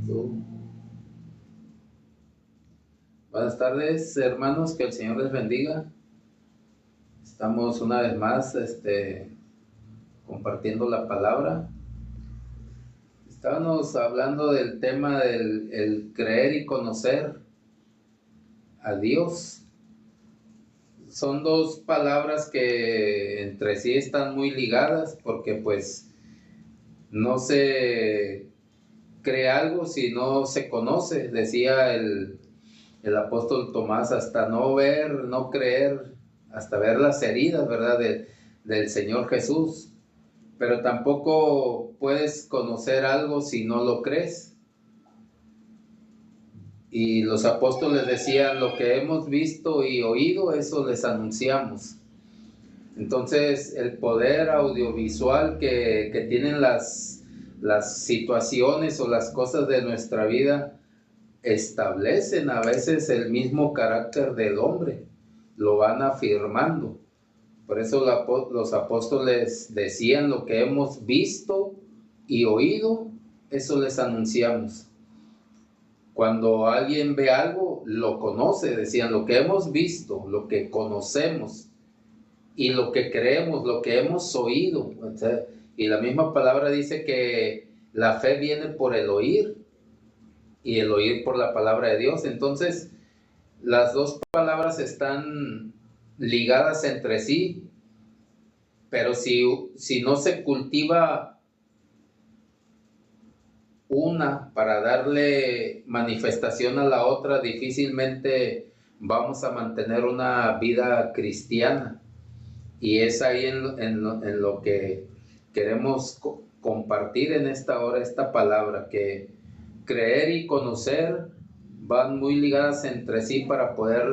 Tú. Buenas tardes, hermanos, que el Señor les bendiga. Estamos una vez más compartiendo la palabra. Estábamos hablando del tema del el creer y conocer a Dios. Son dos palabras que entre sí están muy ligadas porque pues no se cree algo si no se conoce. Decía el apóstol Tomás, hasta no ver, no creer, hasta ver las heridas, ¿verdad?, del Señor Jesús. Pero tampoco puedes conocer algo si no lo crees. Y los apóstoles decían, lo que hemos visto y oído, eso les anunciamos. Entonces, el poder audiovisual que tienen las situaciones o las cosas de nuestra vida establecen a veces el mismo carácter del hombre, lo van afirmando. Por eso los apóstoles decían, lo que hemos visto y oído, eso les anunciamos. Cuando alguien ve algo, lo conoce, decían, lo que hemos visto, lo que conocemos y lo que creemos, lo que hemos oído. Y la misma palabra dice que la fe viene por el oír y el oír por la palabra de Dios. Entonces, las dos palabras están ligadas entre sí, pero si no se cultiva una para darle manifestación a la otra, difícilmente vamos a mantener una vida cristiana. Y es ahí en lo que queremos compartir en esta hora, esta palabra, que creer y conocer van muy ligadas entre sí para poder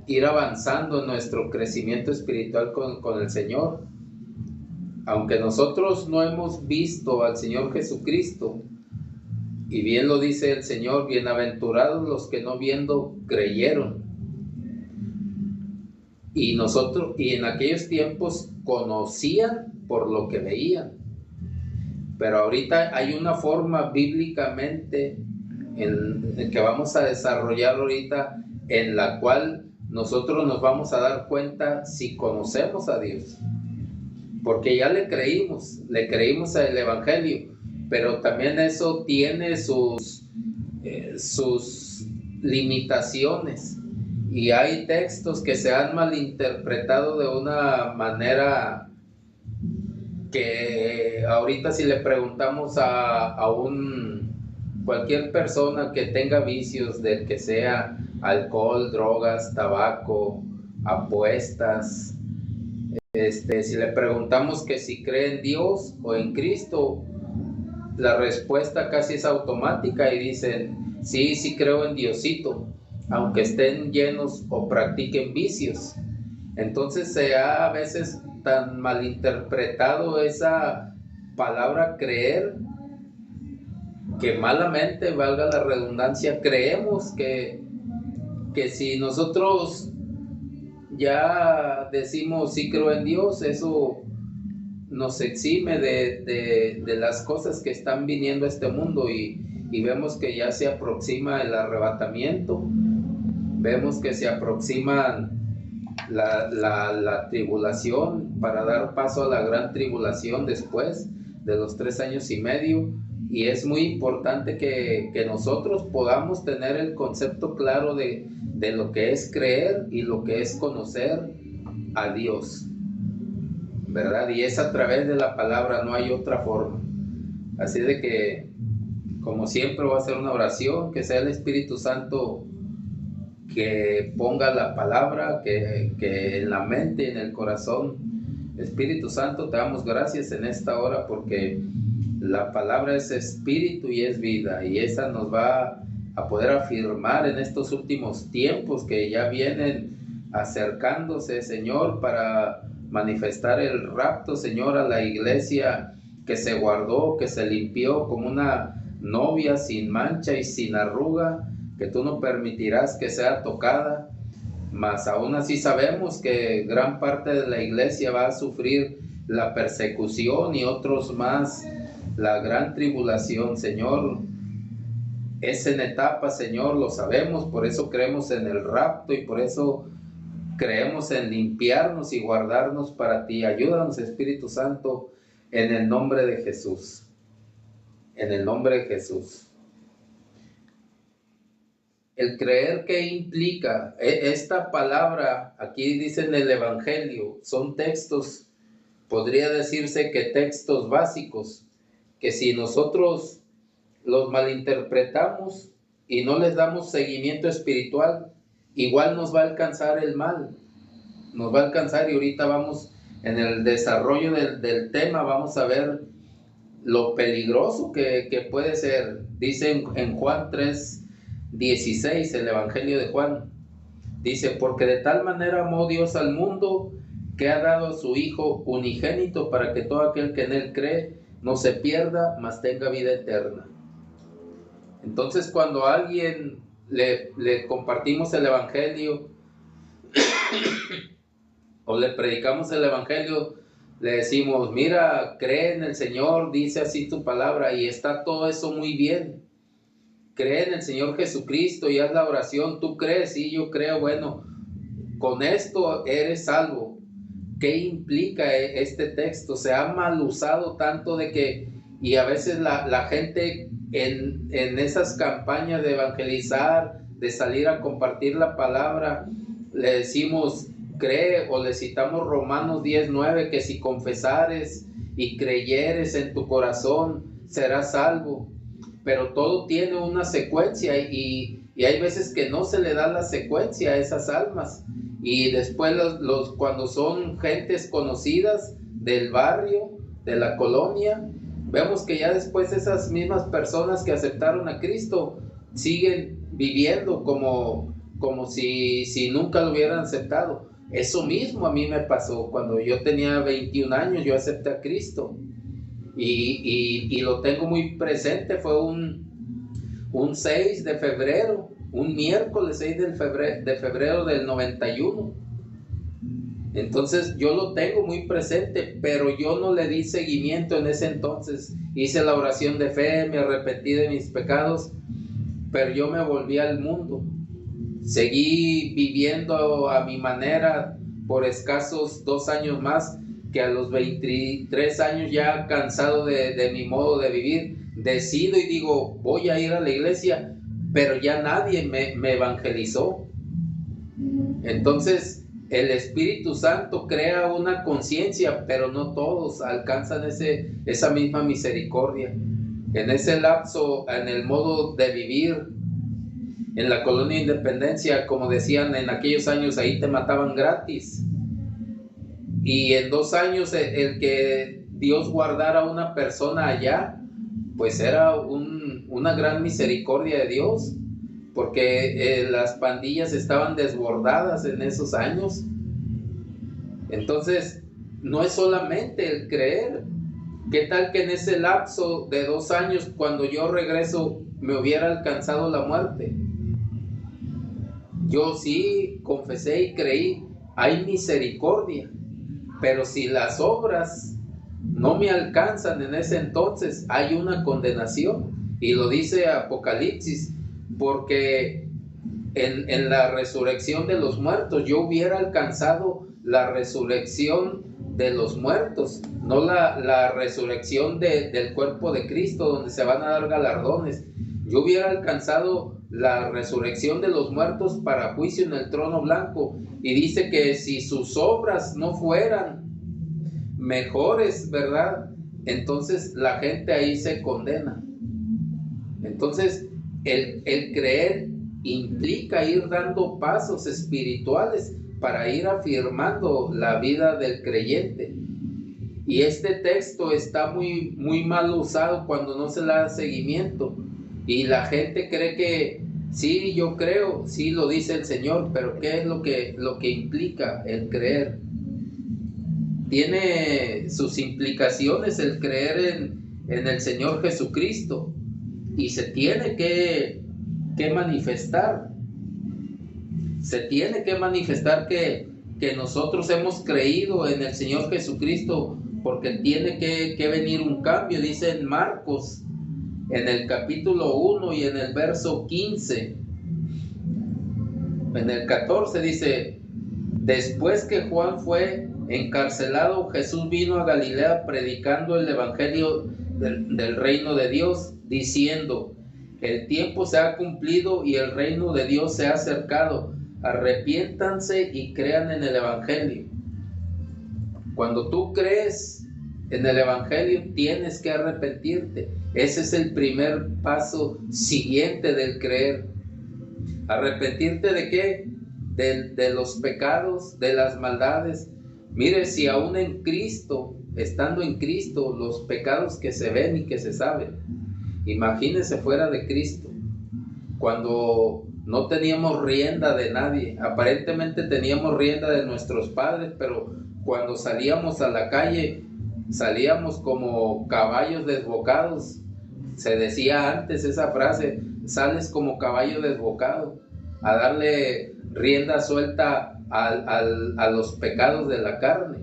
ir avanzando en nuestro crecimiento espiritual con el Señor. Aunque nosotros no hemos visto al Señor Jesucristo, y bien lo dice el Señor, bienaventurados los que no viendo creyeron. Y nosotros, y en aquellos tiempos conocían por lo que veían. Pero ahorita hay una forma bíblicamente en que vamos a desarrollar ahorita, en la cual nosotros nos vamos a dar cuenta si conocemos a Dios. Porque ya le creímos al Evangelio, pero también eso tiene sus limitaciones. Y hay textos que se han malinterpretado de una manera que ahorita si le preguntamos a cualquier persona que tenga vicios, del que sea alcohol, drogas, tabaco, apuestas, si le preguntamos que si cree en Dios o en Cristo, la respuesta casi es automática y dicen, sí creo en Diosito, aunque estén llenos o practiquen vicios. Entonces se ha a veces tan malinterpretado esa palabra creer, que malamente, valga la redundancia, creemos que si nosotros ya decimos sí creo en Dios, eso nos exime de las cosas que están viniendo a este mundo, y vemos que ya se aproxima el arrebatamiento, vemos que se aproxima la tribulación, para dar paso a la gran tribulación después de los 3 años y medio, y es muy importante que nosotros podamos tener el concepto claro de lo que es creer y lo que es conocer a Dios, ¿verdad? Y es a través de la palabra, no hay otra forma. Así de que, como siempre, voy a hacer una oración, que sea el Espíritu Santo que ponga la palabra, que en la mente y en el corazón. Espíritu Santo, te damos gracias en esta hora, porque la palabra es espíritu y es vida, y esa nos va a poder afirmar en estos últimos tiempos que ya vienen acercándose, Señor, para manifestar el rapto, Señor, a la iglesia que se guardó, que se limpió como una novia sin mancha y sin arruga, que tú no permitirás que sea tocada. Mas aún así sabemos que gran parte de la iglesia va a sufrir la persecución, y otros más la gran tribulación, Señor. Es en etapa, Señor, lo sabemos, por eso creemos en el rapto y por eso creemos en limpiarnos y guardarnos para ti. Ayúdanos, Espíritu Santo, en el nombre de Jesús. En el nombre de Jesús. El creer, ¿qué implica? Esta palabra, aquí dice en el Evangelio, son textos, podría decirse que textos básicos, que si nosotros los malinterpretamos y no les damos seguimiento espiritual, igual nos va a alcanzar el mal, nos va a alcanzar. Y ahorita vamos en el desarrollo del tema, vamos a ver lo peligroso que puede ser. Dice en Juan 3:16, el Evangelio de Juan, dice: porque de tal manera amó Dios al mundo, que ha dado a su Hijo unigénito, para que todo aquel que en él cree no se pierda, mas tenga vida eterna. Entonces, cuando a alguien le compartimos el Evangelio o le predicamos el Evangelio, le decimos: mira, cree en el Señor, dice así tu palabra, y está todo eso muy bien. Cree en el Señor Jesucristo y haz la oración. ¿Tú crees? Sí, yo creo. Bueno, con esto eres salvo. ¿Qué implica este texto? Se ha mal usado tanto de que, y a veces la gente en esas campañas de evangelizar, de salir a compartir la palabra, le decimos: cree, o le citamos Romanos 10:9, que si confesares y creyeres en tu corazón, serás salvo. Pero todo tiene una secuencia y hay veces que no se le da la secuencia a esas almas. Y después cuando son gentes conocidas del barrio, de la colonia, vemos que ya después esas mismas personas que aceptaron a Cristo siguen viviendo como si nunca lo hubieran aceptado. Eso mismo a mí me pasó cuando yo tenía 21 años, yo acepté a Cristo. Y lo tengo muy presente. Fue un 6 de febrero, un miércoles 6 de febrero del 91. Entonces yo lo tengo muy presente, pero yo no le di seguimiento en ese entonces. Hice la oración de fe, me arrepentí de mis pecados, pero yo me volví al mundo. Seguí viviendo a mi manera por escasos 2 años más, que a los 23 años, ya cansado de mi modo de vivir, decido y digo: voy a ir a la iglesia, pero ya nadie me evangelizó. Entonces el Espíritu Santo crea una conciencia, pero no todos alcanzan esa misma misericordia. En ese lapso, en el modo de vivir, en la colonia Independencia, como decían en aquellos años, ahí te mataban gratis. Y en 2 años el que Dios guardara a una persona allá, pues era una gran misericordia de Dios, porque las pandillas estaban desbordadas en esos años. Entonces, no es solamente el creer. ¿Qué tal que en ese lapso de 2 años, cuando yo regreso, me hubiera alcanzado la muerte? Yo sí confesé y creí, hay misericordia. Pero si las obras no me alcanzan en ese entonces, hay una condenación. Y lo dice Apocalipsis: porque en la resurrección de los muertos yo hubiera alcanzado la resurrección de los muertos, no la resurrección del cuerpo de Cristo, donde se van a dar galardones. Yo hubiera alcanzado la resurrección de los muertos para juicio en el trono blanco. Y dice que si sus obras no fueran mejores, ¿verdad?, entonces la gente ahí se condena. Entonces el creer implica ir dando pasos espirituales para ir afirmando la vida del creyente. Y este texto está muy, muy mal usado cuando no se le da seguimiento. Y la gente cree que sí, yo creo, sí lo dice el Señor, pero ¿qué es lo que implica el creer? Tiene sus implicaciones el creer en el Señor Jesucristo, y se tiene que manifestar. Se tiene que manifestar que nosotros hemos creído en el Señor Jesucristo, porque tiene que venir un cambio. Dice en Marcos en el capítulo 1 y en el verso 15. En el 14 dice: después que Juan fue encarcelado, Jesús vino a Galilea predicando el evangelio del reino de Dios, diciendo: el tiempo se ha cumplido y el reino de Dios se ha acercado. Arrepiéntanse y crean en el evangelio. Cuando tú crees en el evangelio, tienes que arrepentirte. Ese es el primer paso siguiente del creer. ¿Arrepentirte de qué? De los pecados, de las maldades. Mire, si aún en Cristo, estando en Cristo, los pecados que se ven y que se saben, imagínese fuera de Cristo, cuando no teníamos rienda de nadie. Aparentemente teníamos rienda de nuestros padres, pero cuando salíamos a la calle, salíamos como caballos desbocados. Se decía antes esa frase: sales como caballo desbocado, a darle rienda suelta a los pecados de la carne.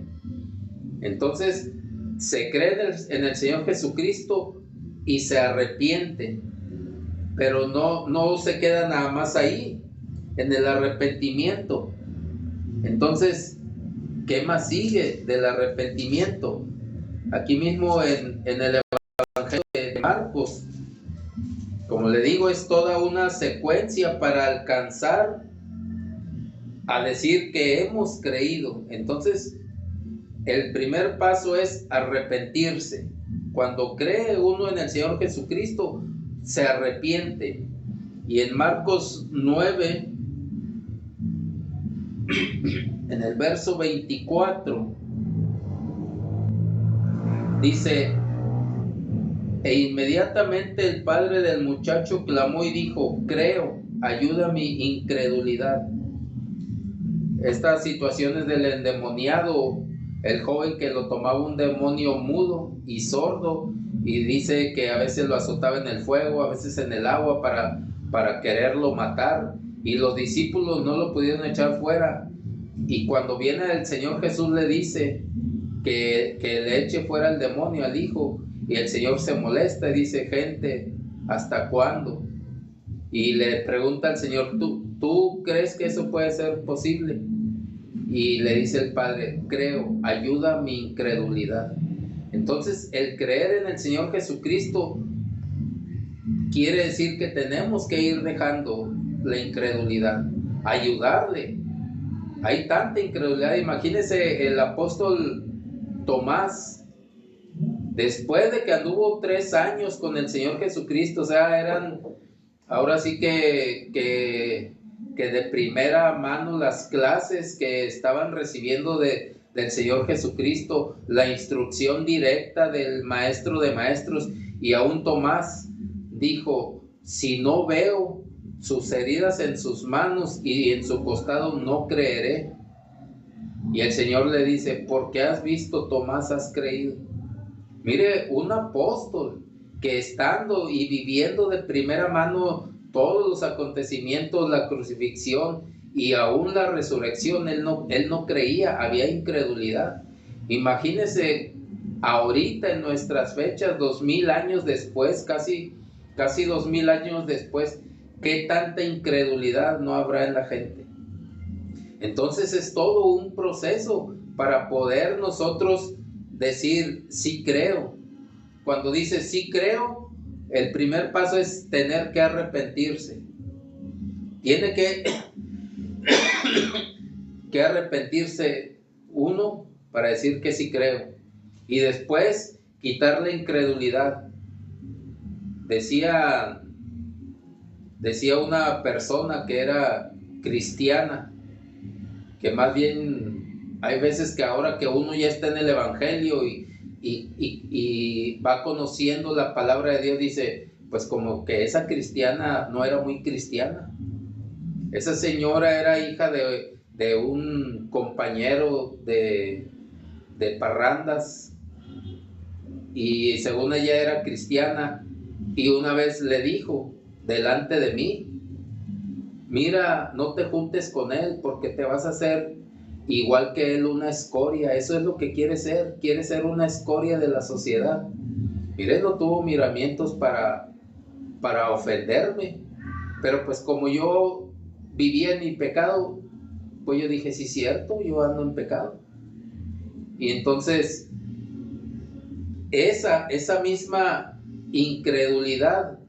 Entonces se cree en el Señor Jesucristo y se arrepiente, pero no se queda nada más ahí, en el arrepentimiento. Entonces, ¿qué más sigue del arrepentimiento? Aquí mismo en el Evangelio de Marcos, como le digo, es toda una secuencia para alcanzar a decir que hemos creído. Entonces, el primer paso es arrepentirse. Cuando cree uno en el Señor Jesucristo, se arrepiente. Y en Marcos 9, en el verso 24, dice: e inmediatamente el padre del muchacho clamó y dijo: creo, ayuda mi incredulidad. Estas situaciones del endemoniado, el joven que lo tomaba un demonio mudo y sordo, y dice que a veces lo azotaba en el fuego, a veces en el agua para quererlo matar, y los discípulos no lo pudieron echar fuera. Y cuando viene el Señor Jesús, le dice que le eche fuera el demonio al hijo, y el Señor se molesta y dice: gente, ¿hasta cuándo? Y le pregunta al Señor: ¿tú crees que eso puede ser posible? Y le dice el Padre: creo, ayuda mi incredulidad. Entonces, el creer en el Señor Jesucristo quiere decir que tenemos que ir dejando la incredulidad, ayudarle. Hay tanta incredulidad. Imagínese el apóstol Tomás, después de que anduvo 3 años con el Señor Jesucristo, o sea, eran ahora sí que de primera mano las clases que estaban recibiendo del Señor Jesucristo, la instrucción directa del maestro de maestros. Y aún Tomás dijo: si no veo sus heridas en sus manos y en su costado, no creeré. Y el Señor le dice: porque has visto, Tomás, has creído. Mire, un apóstol que estando y viviendo de primera mano todos los acontecimientos, la crucifixión y aún la resurrección, él no creía, había incredulidad. Imagínese ahorita en nuestras fechas, 2000 años después, casi 2000 años después, ¿qué tanta incredulidad no habrá en la gente? Entonces es todo un proceso para poder nosotros decir: sí creo. Cuando dice sí creo, el primer paso es tener que arrepentirse. Tiene que arrepentirse uno para decir que sí creo. Y después quitar la incredulidad. Decía una persona que era cristiana, que más bien hay veces que ahora que uno ya está en el evangelio y va conociendo la palabra de Dios, dice: pues como que esa cristiana no era muy cristiana. Esa señora era hija de un compañero de parrandas, y según ella era cristiana, y una vez le dijo delante de mí: mira, no te juntes con él porque te vas a hacer igual que él, una escoria. Eso es lo que quiere ser una escoria de la sociedad. Mire, no tuvo miramientos para para ofenderme. Pero pues como yo vivía en mi pecado, pues yo dije, sí, cierto, yo ando en pecado. Y entonces esa misma incredulidad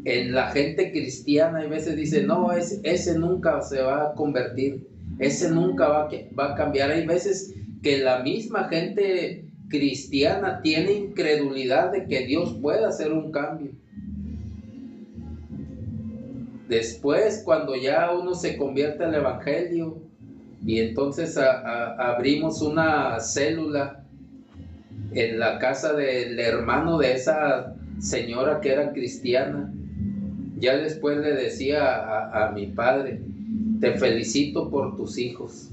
en la gente cristiana, a veces dice, no, ese nunca se va a convertir, ese nunca va a cambiar. Hay veces que la misma gente cristiana tiene incredulidad de que Dios pueda hacer un cambio. Después, cuando ya uno se convierte al Evangelio y entonces abrimos una célula en la casa del hermano de esa señora que era cristiana, ya después le decía a mi padre, te felicito por tus hijos.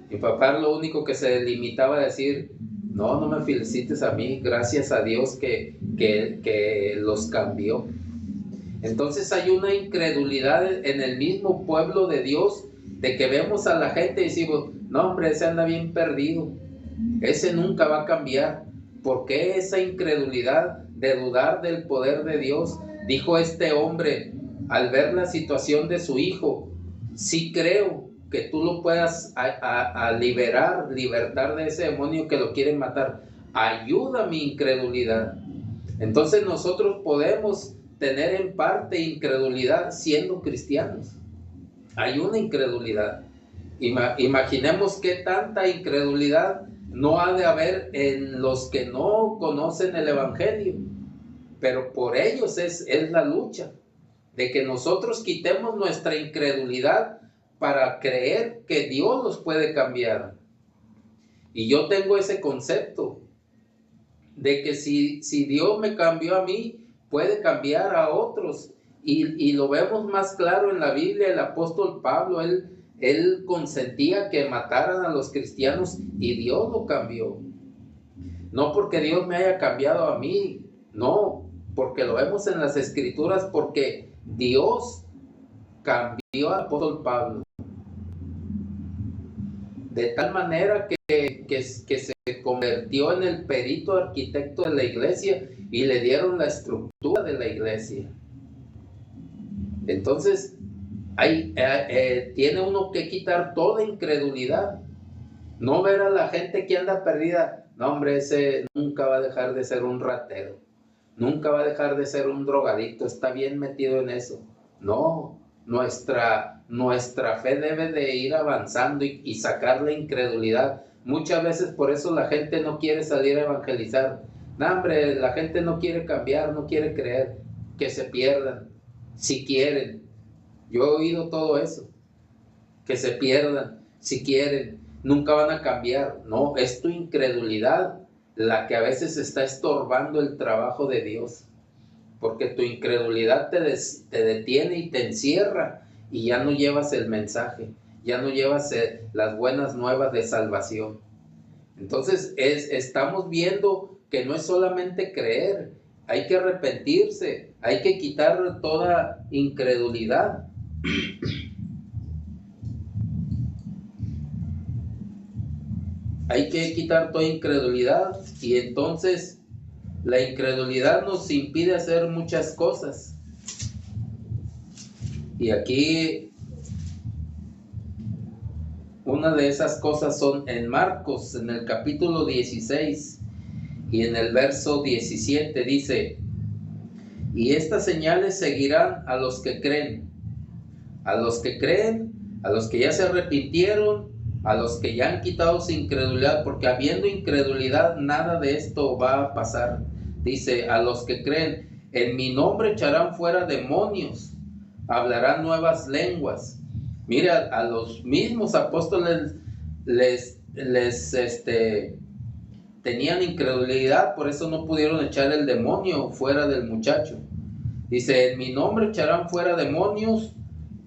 Mi papá lo único que se limitaba a decir, no me felicites a mí, gracias a Dios que los cambió. Entonces hay una incredulidad en el mismo pueblo de Dios, de que vemos a la gente y decimos, no hombre, ese anda bien perdido, ese nunca va a cambiar. ¿Por qué esa incredulidad de dudar del poder de Dios? Dijo este hombre al ver la situación de su hijo, sí creo que tú lo puedas libertar de ese demonio que lo quiere matar. Ayuda mi incredulidad. Entonces nosotros podemos tener en parte incredulidad siendo cristianos. Hay una incredulidad. Imaginemos qué tanta incredulidad no ha de haber en los que no conocen el Evangelio. Pero por ellos es la lucha, de que nosotros quitemos nuestra incredulidad para creer que Dios los puede cambiar. Y yo tengo ese concepto de que si Dios me cambió a mí, puede cambiar a otros. Y lo vemos más claro en la Biblia. El apóstol Pablo, él consentía que mataran a los cristianos y Dios lo cambió. No porque Dios me haya cambiado a mí, no, porque lo vemos en las Escrituras, porque Dios cambió al apóstol Pablo. De tal manera que se convirtió en el perito arquitecto de la iglesia y le dieron la estructura de la iglesia. Entonces, tiene uno que quitar toda incredulidad. No ver a la gente que anda perdida. No, hombre, ese nunca va a dejar de ser un ratero. Nunca va a dejar de ser un drogadicto. Está bien metido en eso. No, nuestra fe debe de ir avanzando y sacar la incredulidad. Muchas veces por eso la gente no quiere salir a evangelizar. No, hombre, la gente no quiere cambiar, no quiere creer, que se pierdan. Si quieren. Yo he oído todo eso. Que se pierdan, si quieren. Nunca van a cambiar. No, es tu incredulidad la que a veces está estorbando el trabajo de Dios. Porque tu incredulidad te detiene y te encierra y ya no llevas el mensaje, ya no llevas las buenas nuevas de salvación. Entonces estamos viendo que no es solamente creer, hay que arrepentirse, hay que quitar toda incredulidad. Hay que quitar toda incredulidad y entonces la incredulidad nos impide hacer muchas cosas. Y aquí una de esas cosas son en Marcos, en el capítulo 16 y en el verso 17 dice, y estas señales seguirán a los que creen, a los que ya se arrepintieron, a los que ya han quitado su incredulidad, porque habiendo incredulidad nada de esto va a pasar. Dice, a los que creen, en mi nombre echarán fuera demonios, hablarán nuevas lenguas. Mira, a los mismos apóstoles les tenían incredulidad, por eso no pudieron echar el demonio fuera del muchacho. Dice, en mi nombre echarán fuera demonios,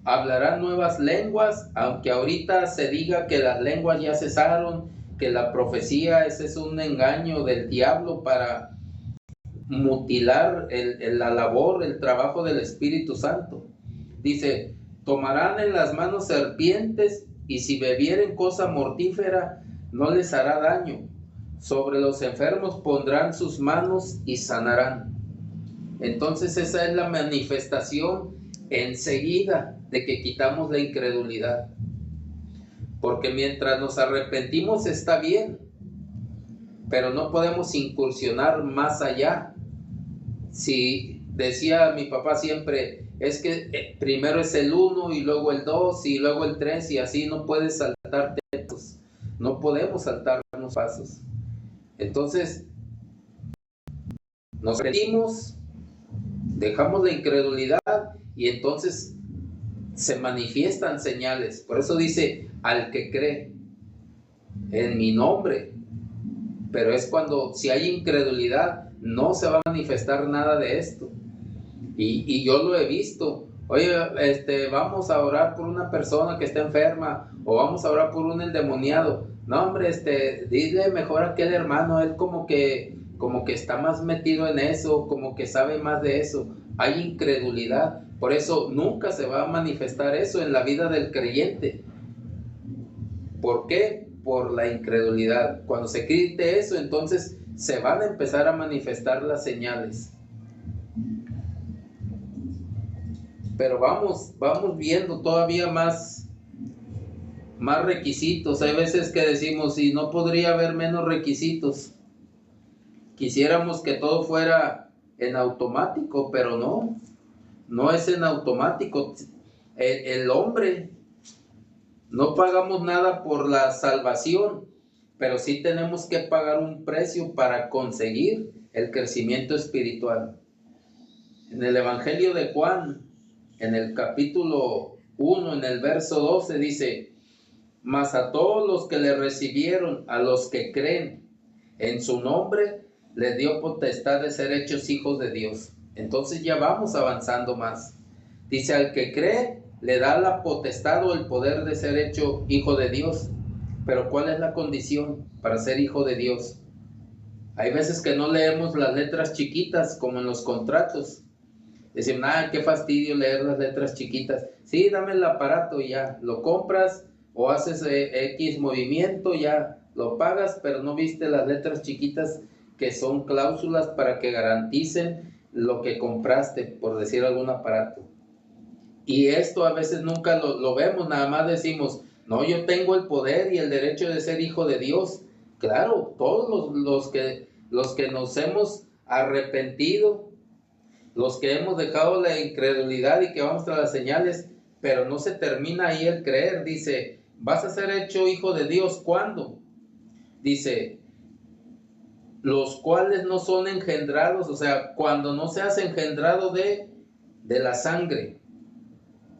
hablarán nuevas lenguas, aunque ahorita se diga que las lenguas ya cesaron, que la profecía, ese es un engaño del diablo para mutilar la labor, el trabajo del Espíritu Santo. Dice, tomarán en las manos serpientes y si bebieren cosa mortífera no les hará daño. Sobre los enfermos pondrán sus manos y sanarán. Entonces esa es la manifestación enseguida de que quitamos la incredulidad. Porque mientras nos arrepentimos está bien, pero no podemos incursionar más allá. Si decía mi papá siempre, es que primero es el 1 y luego el 2 y luego el 3 y así no puedes saltarte, pues, no podemos saltarnos pasos. Entonces nos arrepentimos, dejamos la incredulidad y entonces se manifiestan señales. Por eso dice, al que cree en mi nombre. Pero es cuando, si hay incredulidad, no se va a manifestar nada de esto. Y yo lo he visto. Oye, vamos a orar por una persona que está enferma, o vamos a orar por un endemoniado. No, hombre, dile mejor a aquel hermano, él como que está más metido en eso, como que sabe más de eso. Hay incredulidad. Por eso nunca se va a manifestar eso en la vida del creyente. ¿Por qué? Por la incredulidad. Cuando se quite eso, entonces se van a empezar a manifestar las señales. Pero vamos viendo todavía más requisitos. Hay veces que decimos, y no podría haber menos requisitos. Quisiéramos que todo fuera en automático, pero no es en automático. El hombre, no pagamos nada por la salvación, pero sí tenemos que pagar un precio para conseguir el crecimiento espiritual. En el Evangelio de Juan, en el capítulo 1, en el verso 12, dice, mas a todos los que le recibieron, a los que creen en su nombre, les dio potestad de ser hechos hijos de Dios. Entonces ya vamos avanzando más. Dice, al que cree, le da la potestad o el poder de ser hecho hijo de Dios. Pero ¿cuál es la condición para ser hijo de Dios? Hay veces que no leemos las letras chiquitas como en los contratos. Decimos, qué fastidio leer las letras chiquitas. Sí, dame el aparato y ya, lo compras o haces X movimiento, ya lo pagas, pero no viste las letras chiquitas que son cláusulas para que garanticen lo que compraste, por decir algún aparato. Y esto a veces nunca lo vemos, nada más decimos, no, yo tengo el poder y el derecho de ser hijo de Dios. Claro, todos los que nos hemos arrepentido, los que hemos dejado la incredulidad y que vamos tras las señales, pero no se termina ahí el creer. Dice, vas a ser hecho hijo de Dios, ¿cuándo? Dice, los cuales no son engendrados, o sea, cuando no seas engendrado de la sangre,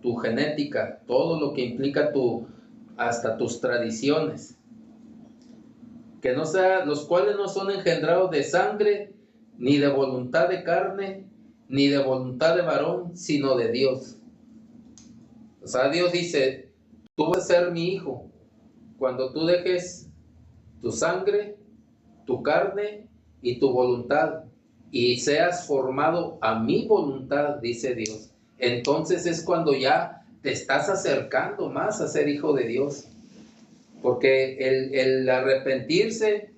tu genética, todo lo que implica hasta tus tradiciones, que no sea, los cuales no son engendrados de sangre, ni de voluntad de carne, ni de voluntad de varón, sino de Dios. O sea, Dios dice, tú vas a ser mi hijo cuando tú dejes tu sangre, tu carne y tu voluntad, y seas formado a mi voluntad, dice Dios. Entonces es cuando ya te estás acercando más a ser hijo de Dios. Porque el arrepentirse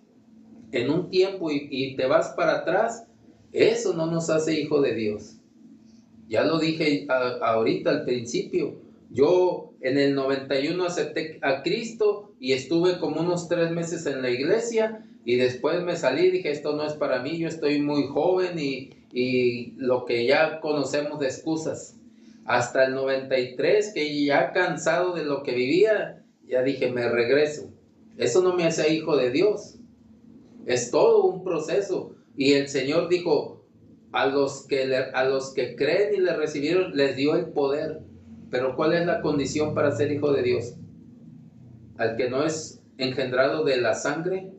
en un tiempo y te vas para atrás, eso no nos hace hijo de Dios. Ya lo dije ahorita al principio. Yo en el 91 acepté a Cristo y estuve como unos 3 meses en la iglesia y después me salí y dije, esto no es para mí, yo estoy muy joven y lo que ya conocemos de excusas. Hasta el 93, que ya cansado de lo que vivía, ya dije, me regreso. Eso no me hace hijo de Dios. Es todo un proceso. Y el Señor dijo, a los que creen y le recibieron, les dio el poder. Pero ¿cuál es la condición para ser hijo de Dios? Al que no es engendrado de la sangre,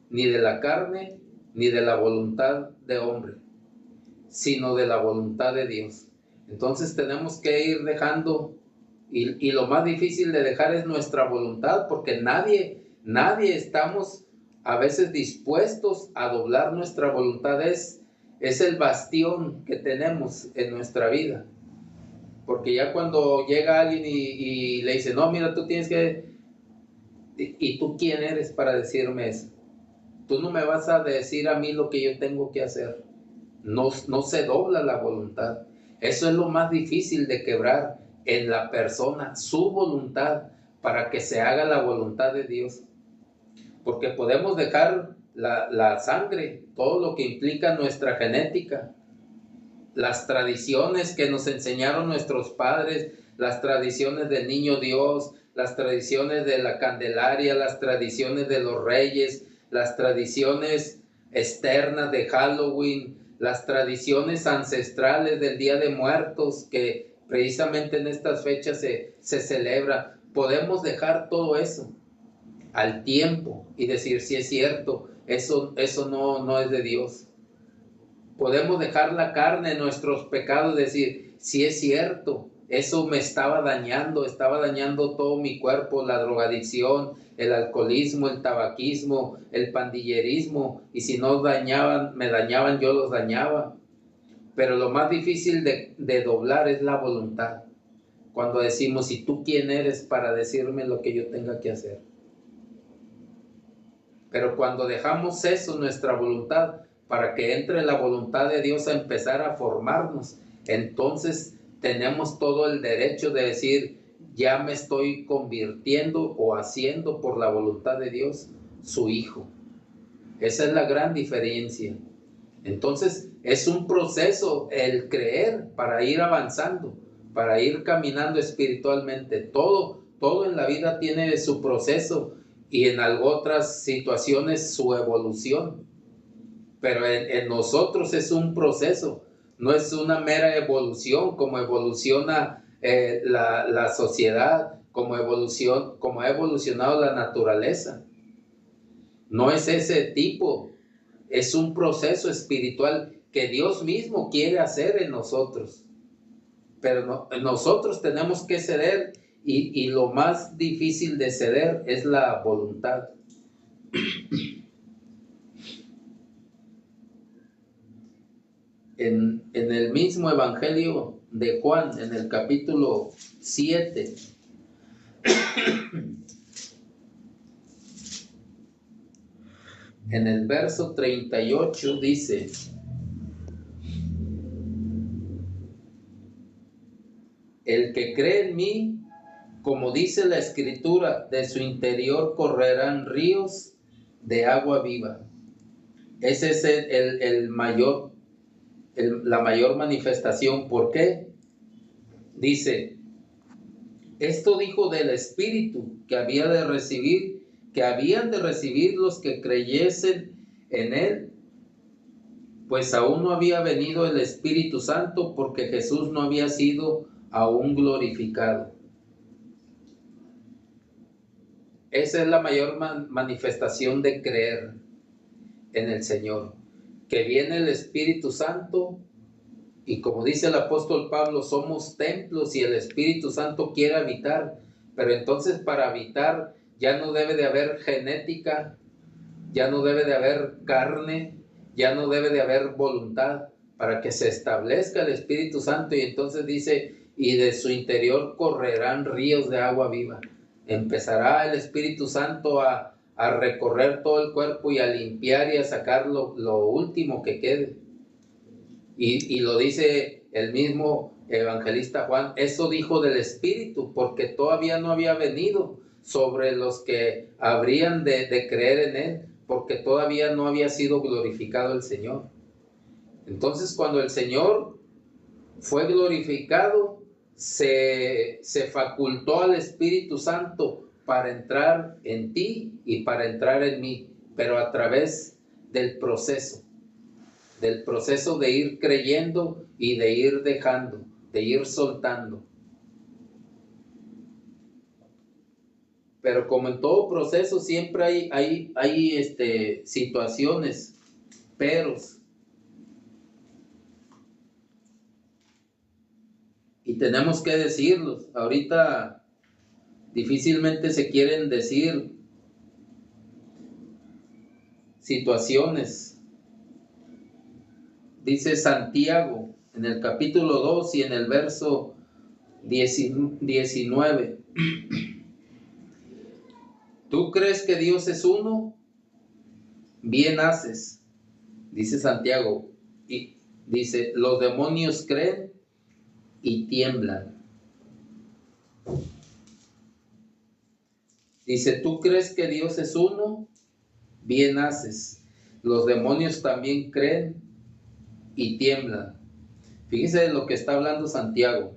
ni de la carne, ni de la voluntad de hombre, sino de la voluntad de Dios. Entonces tenemos que ir dejando, y lo más difícil de dejar es nuestra voluntad, porque nadie estamos a veces dispuestos a doblar nuestra voluntad. Es el bastión que tenemos en nuestra vida. Porque ya cuando llega alguien y le dice, no, mira, tú tienes que... ¿Y tú quién eres para decirme eso? Tú no me vas a decir a mí lo que yo tengo que hacer. no se dobla la voluntad. Eso es lo más difícil de quebrar en la persona, su voluntad, para que se haga la voluntad de Dios. Porque podemos dejar la sangre, todo lo que implica nuestra genética, las tradiciones que nos enseñaron nuestros padres, las tradiciones del niño Dios, las tradiciones de la Candelaria, las tradiciones de los reyes, las tradiciones externas de Halloween, las tradiciones ancestrales del Día de Muertos, que precisamente en estas fechas se celebra. Podemos dejar todo eso al tiempo y decir, si es cierto, eso no es de Dios. Podemos dejar la carne, nuestros pecados, decir, si es cierto, eso me estaba dañando todo mi cuerpo, la drogadicción, el alcoholismo, el tabaquismo, el pandillerismo, y si no me dañaban, yo los dañaba. Pero lo más difícil de doblar es la voluntad. Cuando decimos, ¿y tú quién eres para decirme lo que yo tenga que hacer? Pero cuando dejamos eso, nuestra voluntad, para que entre la voluntad de Dios a empezar a formarnos, entonces tenemos todo el derecho de decir, ya me estoy convirtiendo o haciendo por la voluntad de Dios su hijo. Esa es la gran diferencia. Entonces es un proceso el creer para ir avanzando, para ir caminando espiritualmente. Todo en la vida tiene su proceso y en otras situaciones su evolución. Pero en nosotros es un proceso, no es una mera evolución como evoluciona la sociedad, como ha evolucionado la naturaleza. No es ese tipo, es un proceso espiritual que Dios mismo quiere hacer en nosotros. Pero nosotros tenemos que ceder y lo más difícil de ceder es la voluntad. En el mismo Evangelio de Juan, en el capítulo 7, en el verso 38 dice, el que cree en mí, como dice la Escritura, de su interior correrán ríos de agua viva. Ese es la mayor manifestación. ¿Por qué? Dice, esto dijo del Espíritu que habían de recibir los que creyesen en él, pues aún no había venido el Espíritu Santo porque Jesús no había sido aún glorificado. Esa es la mayor manifestación de creer en el Señor, que viene el Espíritu Santo. Y como dice el apóstol Pablo, somos templos y el Espíritu Santo quiere habitar. Pero entonces para habitar ya no debe de haber genética, ya no debe de haber carne, ya no debe de haber voluntad, para que se establezca el Espíritu Santo. Y entonces dice, y de su interior correrán ríos de agua viva. Empezará el Espíritu Santo a recorrer todo el cuerpo y a limpiar y a sacar lo último que quede. Y lo dice el mismo evangelista Juan, eso dijo del Espíritu, porque todavía no había venido sobre los que habrían de creer en él, porque todavía no había sido glorificado el Señor. Entonces, cuando el Señor fue glorificado, se facultó al Espíritu Santo para entrar en ti y para entrar en mí, pero a través del proceso de ir creyendo y de ir dejando, de ir soltando. Pero como en todo proceso siempre hay situaciones, peros. Y tenemos que decirlos. Ahorita difícilmente se quieren decir situaciones. Dice Santiago en el capítulo 2 y en el verso 19. ¿Tú crees que Dios es uno? Bien haces, dice Santiago. Dice, los demonios creen y tiemblan. Dice, ¿tú crees que Dios es uno? Bien haces. Los demonios también creen y tiemblan. Fíjese de lo que está hablando Santiago.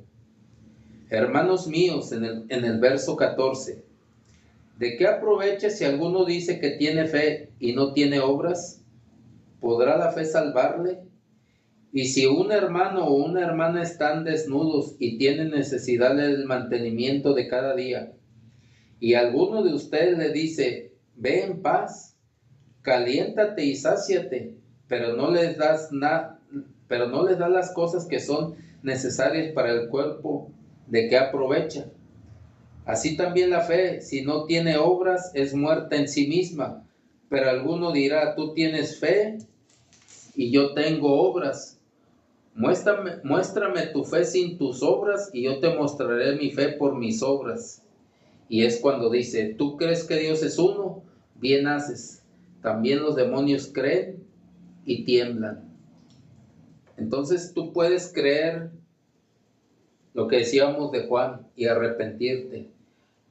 Hermanos míos, en el verso 14, ¿de qué aprovecha si alguno dice que tiene fe y no tiene obras? ¿Podrá la fe salvarle? Y si un hermano o una hermana están desnudos y tienen necesidad del mantenimiento de cada día, y alguno de ustedes le dice, ve en paz, caliéntate y sáciate, pero no les das las cosas que son necesarias para el cuerpo, ¿de qué aprovecha? Así también la fe, si no tiene obras, es muerta en sí misma. Pero alguno dirá, tú tienes fe y yo tengo obras. Muéstrame tu fe sin tus obras y yo te mostraré mi fe por mis obras. Y es cuando dice, ¿tú crees que Dios es uno? Bien haces. También los demonios creen y tiemblan. Entonces tú puedes creer lo que decíamos de Juan y arrepentirte.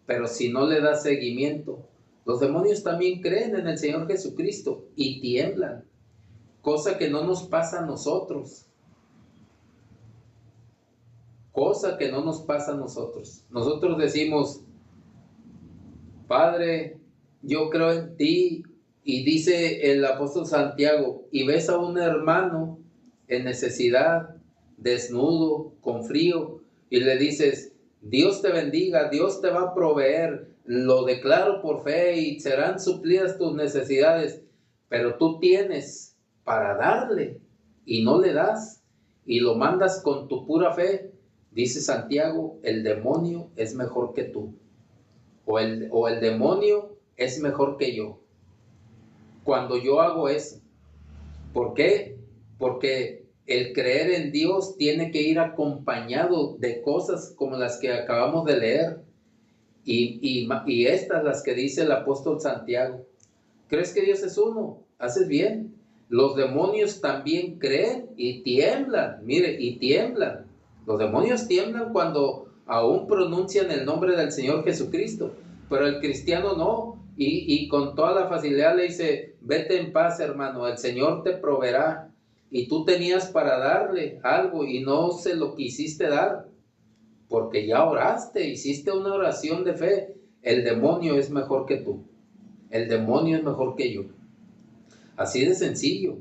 Pero si no le das seguimiento, los demonios también creen en el Señor Jesucristo y tiemblan. Cosa que no nos pasa a nosotros. Cosa que no nos pasa a nosotros. Nosotros decimos, Padre, yo creo en ti. Y dice el apóstol Santiago, y ves a un hermano en necesidad, desnudo, con frío, y le dices, Dios te bendiga, Dios te va a proveer, lo declaro por fe y serán suplidas tus necesidades, pero tú tienes para darle y no le das y lo mandas con tu pura fe. Dice Santiago, el demonio es mejor que tú, o el demonio es mejor que yo. Cuando yo hago eso, ¿por qué? Porque el creer en Dios tiene que ir acompañado de cosas como las que acabamos de leer y estas las que dice el apóstol Santiago. ¿Crees que Dios es uno? Haces bien. Los demonios también creen y tiemblan, mire, y tiemblan. Los demonios tiemblan cuando aún pronuncian el nombre del Señor Jesucristo, pero el cristiano no. Y con toda la facilidad le dice, vete en paz, hermano, el Señor te proveerá. Y tú tenías para darle algo y no se lo quisiste dar, porque ya oraste, hiciste una oración de fe. El demonio es mejor que tú. El demonio es mejor que yo. Así de sencillo.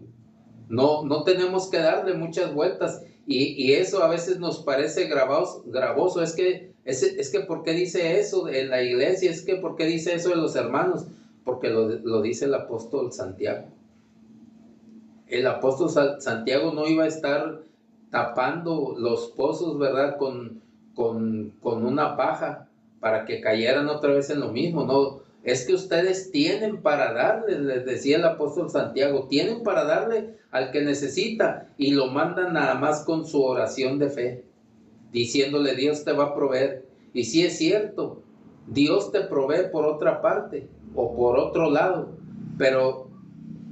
No tenemos que darle muchas vueltas. Y eso a veces nos parece gravoso. Es que ¿por qué dice eso en la iglesia? Es que ¿por qué dice eso de los hermanos? Porque lo dice el apóstol Santiago. El apóstol Santiago no iba a estar tapando los pozos, ¿verdad? Con una paja para que cayeran otra vez en lo mismo. No, es que ustedes tienen para darle, les decía el apóstol Santiago, tienen para darle al que necesita y lo mandan nada más con su oración de fe, diciéndole Dios te va a proveer. Y sí es cierto, Dios te provee por otra parte o por otro lado, pero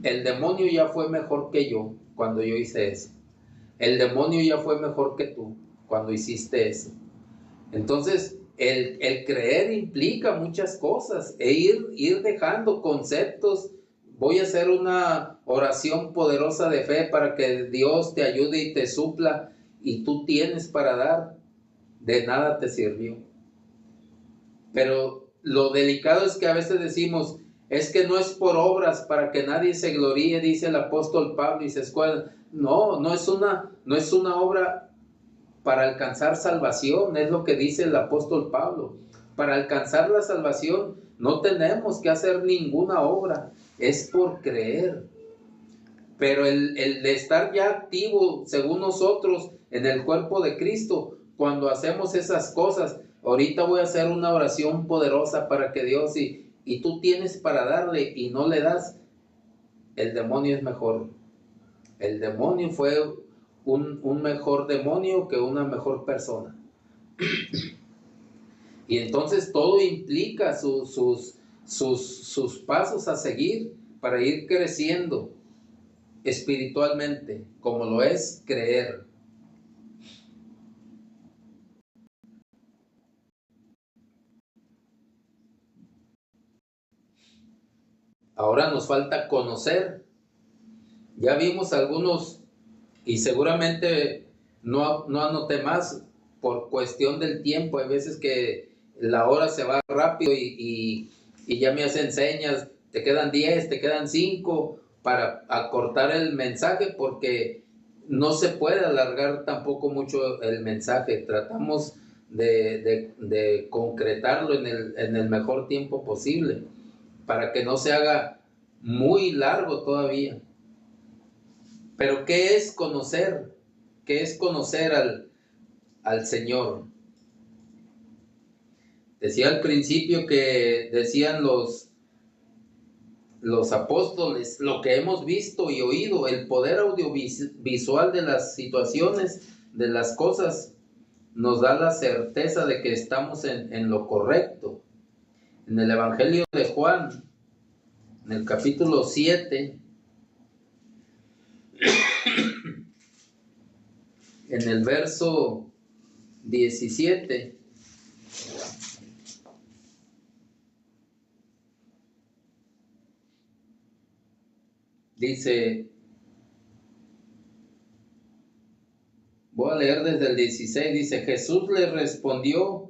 el demonio ya fue mejor que yo cuando yo hice eso. El demonio ya fue mejor que tú cuando hiciste eso. Entonces, el creer implica muchas cosas e ir dejando conceptos. Voy a hacer una oración poderosa de fe para que Dios te ayude y te supla y tú tienes para dar. De nada te sirvió. Pero lo delicado es que a veces decimos, es que no es por obras para que nadie se gloríe, dice el apóstol Pablo y se escuela. No es una obra para alcanzar salvación, es lo que dice el apóstol Pablo. Para alcanzar la salvación no tenemos que hacer ninguna obra, es por creer. Pero el de estar ya activo, según nosotros, en el cuerpo de Cristo, cuando hacemos esas cosas, ahorita voy a hacer una oración poderosa para que Dios, y tú tienes para darle y no le das, el demonio es mejor. El demonio fue un mejor demonio que una mejor persona. Y entonces todo implica sus pasos a seguir para ir creciendo. espiritualmente, como lo es creer. Ahora nos falta conocer. Ya vimos algunos, y seguramente no anoté más por cuestión del tiempo. Hay veces que la hora se va rápido y ya me hacen señas, te quedan 10, te quedan 5, para acortar el mensaje, porque no se puede alargar tampoco mucho el mensaje. Tratamos de concretarlo en el mejor tiempo posible, para que no se haga muy largo todavía. Pero ¿qué es conocer? ¿Qué es conocer al Señor? Decía al principio que decían los apóstoles, lo que hemos visto y oído, el poder audiovisual de las situaciones, de las cosas, nos da la certeza de que estamos en lo correcto. En el Evangelio de Juan, en el capítulo 7, en el verso 17, dice, voy a leer desde el 16, dice, Jesús le respondió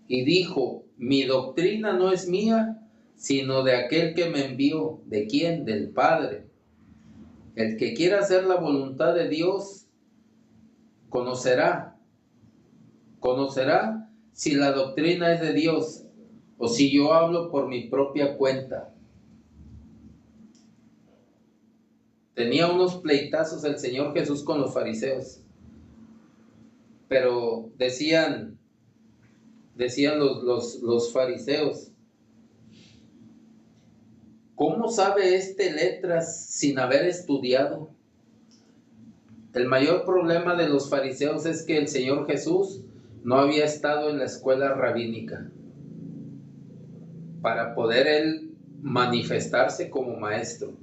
y dijo, mi doctrina no es mía, sino de aquel que me envió. ¿De quién? Del Padre. El que quiera hacer la voluntad de Dios, conocerá si la doctrina es de Dios o si yo hablo por mi propia cuenta. Tenía unos pleitazos el Señor Jesús con los fariseos, pero decían los fariseos, ¿cómo sabe letras sin haber estudiado? El mayor problema de los fariseos es que el Señor Jesús no había estado en la escuela rabínica para poder él manifestarse como maestro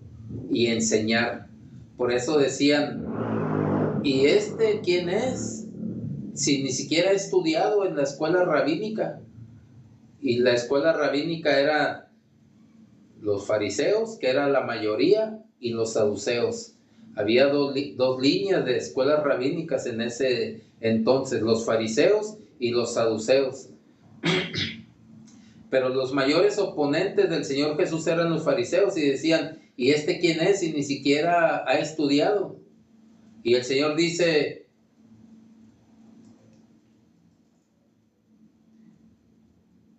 y enseñar. Por eso decían, ¿y quién es? Si ni siquiera ha estudiado en la escuela rabínica. Y la escuela rabínica era los fariseos, que era la mayoría, y los saduceos. Había dos líneas de escuelas rabínicas en ese entonces, los fariseos y los saduceos. Pero los mayores oponentes del Señor Jesús eran los fariseos y decían, ¿y quién es si ni siquiera ha estudiado? Y el Señor dice,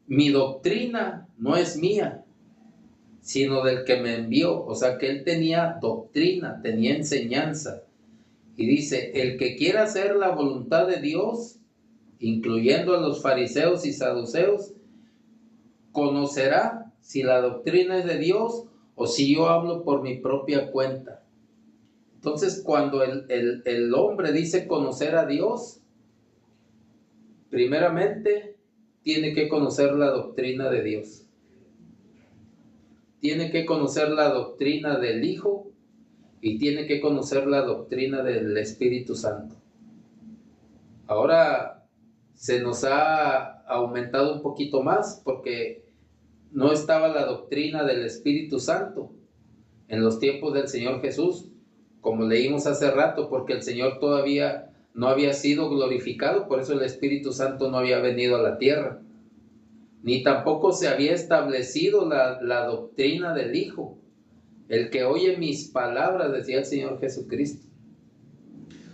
mi doctrina no es mía, sino del que me envió. O sea que él tenía doctrina, tenía enseñanza. Y dice, el que quiera hacer la voluntad de Dios, incluyendo a los fariseos y saduceos, conocerá si la doctrina es de Dios o si yo hablo por mi propia cuenta. Entonces, cuando el hombre dice conocer a Dios, primeramente tiene que conocer la doctrina de Dios. Tiene que conocer la doctrina del Hijo y tiene que conocer la doctrina del Espíritu Santo. Ahora se nos ha aumentado un poquito más porque no estaba la doctrina del Espíritu Santo en los tiempos del Señor Jesús, como leímos hace rato, porque el Señor todavía no había sido glorificado, por eso el Espíritu Santo no había venido a la tierra, ni tampoco se había establecido la doctrina del Hijo. El que oye mis palabras, decía el Señor Jesucristo,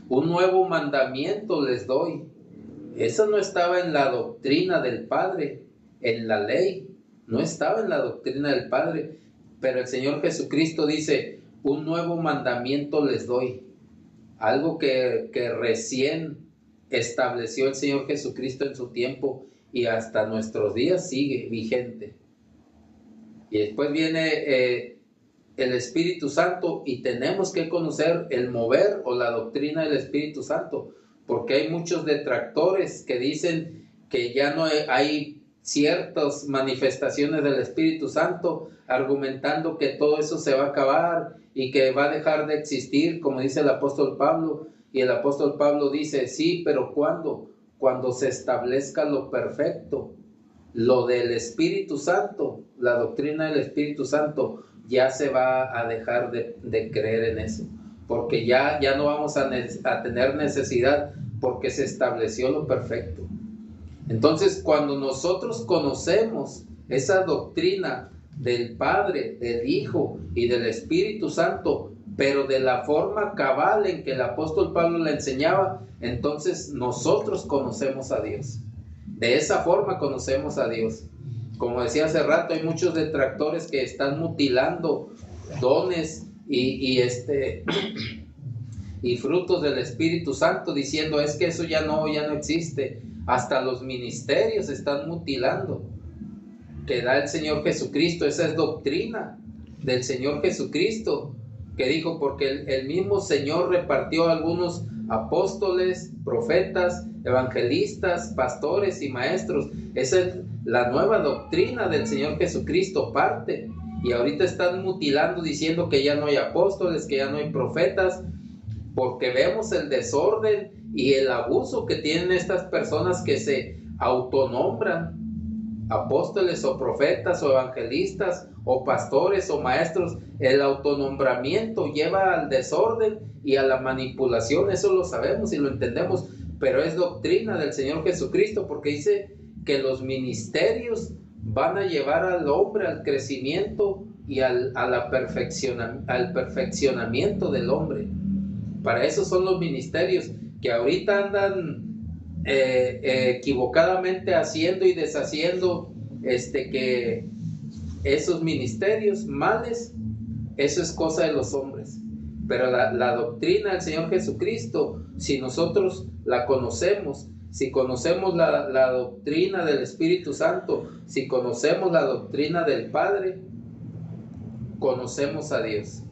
un nuevo mandamiento les doy. Eso no estaba en la doctrina del Padre, en la ley, no estaba en la doctrina del Padre, pero el Señor Jesucristo dice, un nuevo mandamiento les doy, algo que recién estableció el Señor Jesucristo en su tiempo y hasta nuestros días sigue vigente. Y después viene el Espíritu Santo y tenemos que conocer el mover o la doctrina del Espíritu Santo, porque hay muchos detractores que dicen que ya no hay ciertas manifestaciones del Espíritu Santo, argumentando que todo eso se va a acabar y que va a dejar de existir, como dice el apóstol Pablo. Y el apóstol Pablo dice, sí, pero ¿cuándo? Cuando se establezca lo perfecto, lo del Espíritu Santo, la doctrina del Espíritu Santo, ya se va a dejar de creer en eso, porque ya no vamos a tener necesidad, porque se estableció lo perfecto. Entonces, cuando nosotros conocemos esa doctrina del Padre, del Hijo y del Espíritu Santo, pero de la forma cabal en que el apóstol Pablo la enseñaba, entonces nosotros conocemos a Dios. De esa forma conocemos a Dios. Como decía hace rato, hay muchos detractores que están mutilando dones y frutos del Espíritu Santo, diciendo es que eso ya no existe. Hasta los ministerios están mutilando que da el Señor Jesucristo. Esa es doctrina del Señor Jesucristo, que dijo, porque el mismo Señor repartió a algunos apóstoles, profetas, evangelistas, pastores y maestros. Esa es la nueva doctrina del Señor Jesucristo, parte. Y ahorita están mutilando, diciendo que ya no hay apóstoles, que ya no hay profetas, porque vemos el desorden y el abuso que tienen estas personas que se autonombran apóstoles o profetas o evangelistas o pastores o maestros. El autonombramiento lleva al desorden y a la manipulación, eso lo sabemos y lo entendemos, pero es doctrina del Señor Jesucristo, porque dice que los ministerios van a llevar al hombre al crecimiento y al perfeccionamiento del hombre. Para eso son los ministerios, que ahorita andan equivocadamente haciendo y deshaciendo que esos ministerios males, eso es cosa de los hombres. Pero la doctrina del Señor Jesucristo, si nosotros la conocemos, si conocemos la doctrina del Espíritu Santo, si conocemos la doctrina del Padre, conocemos a Dios.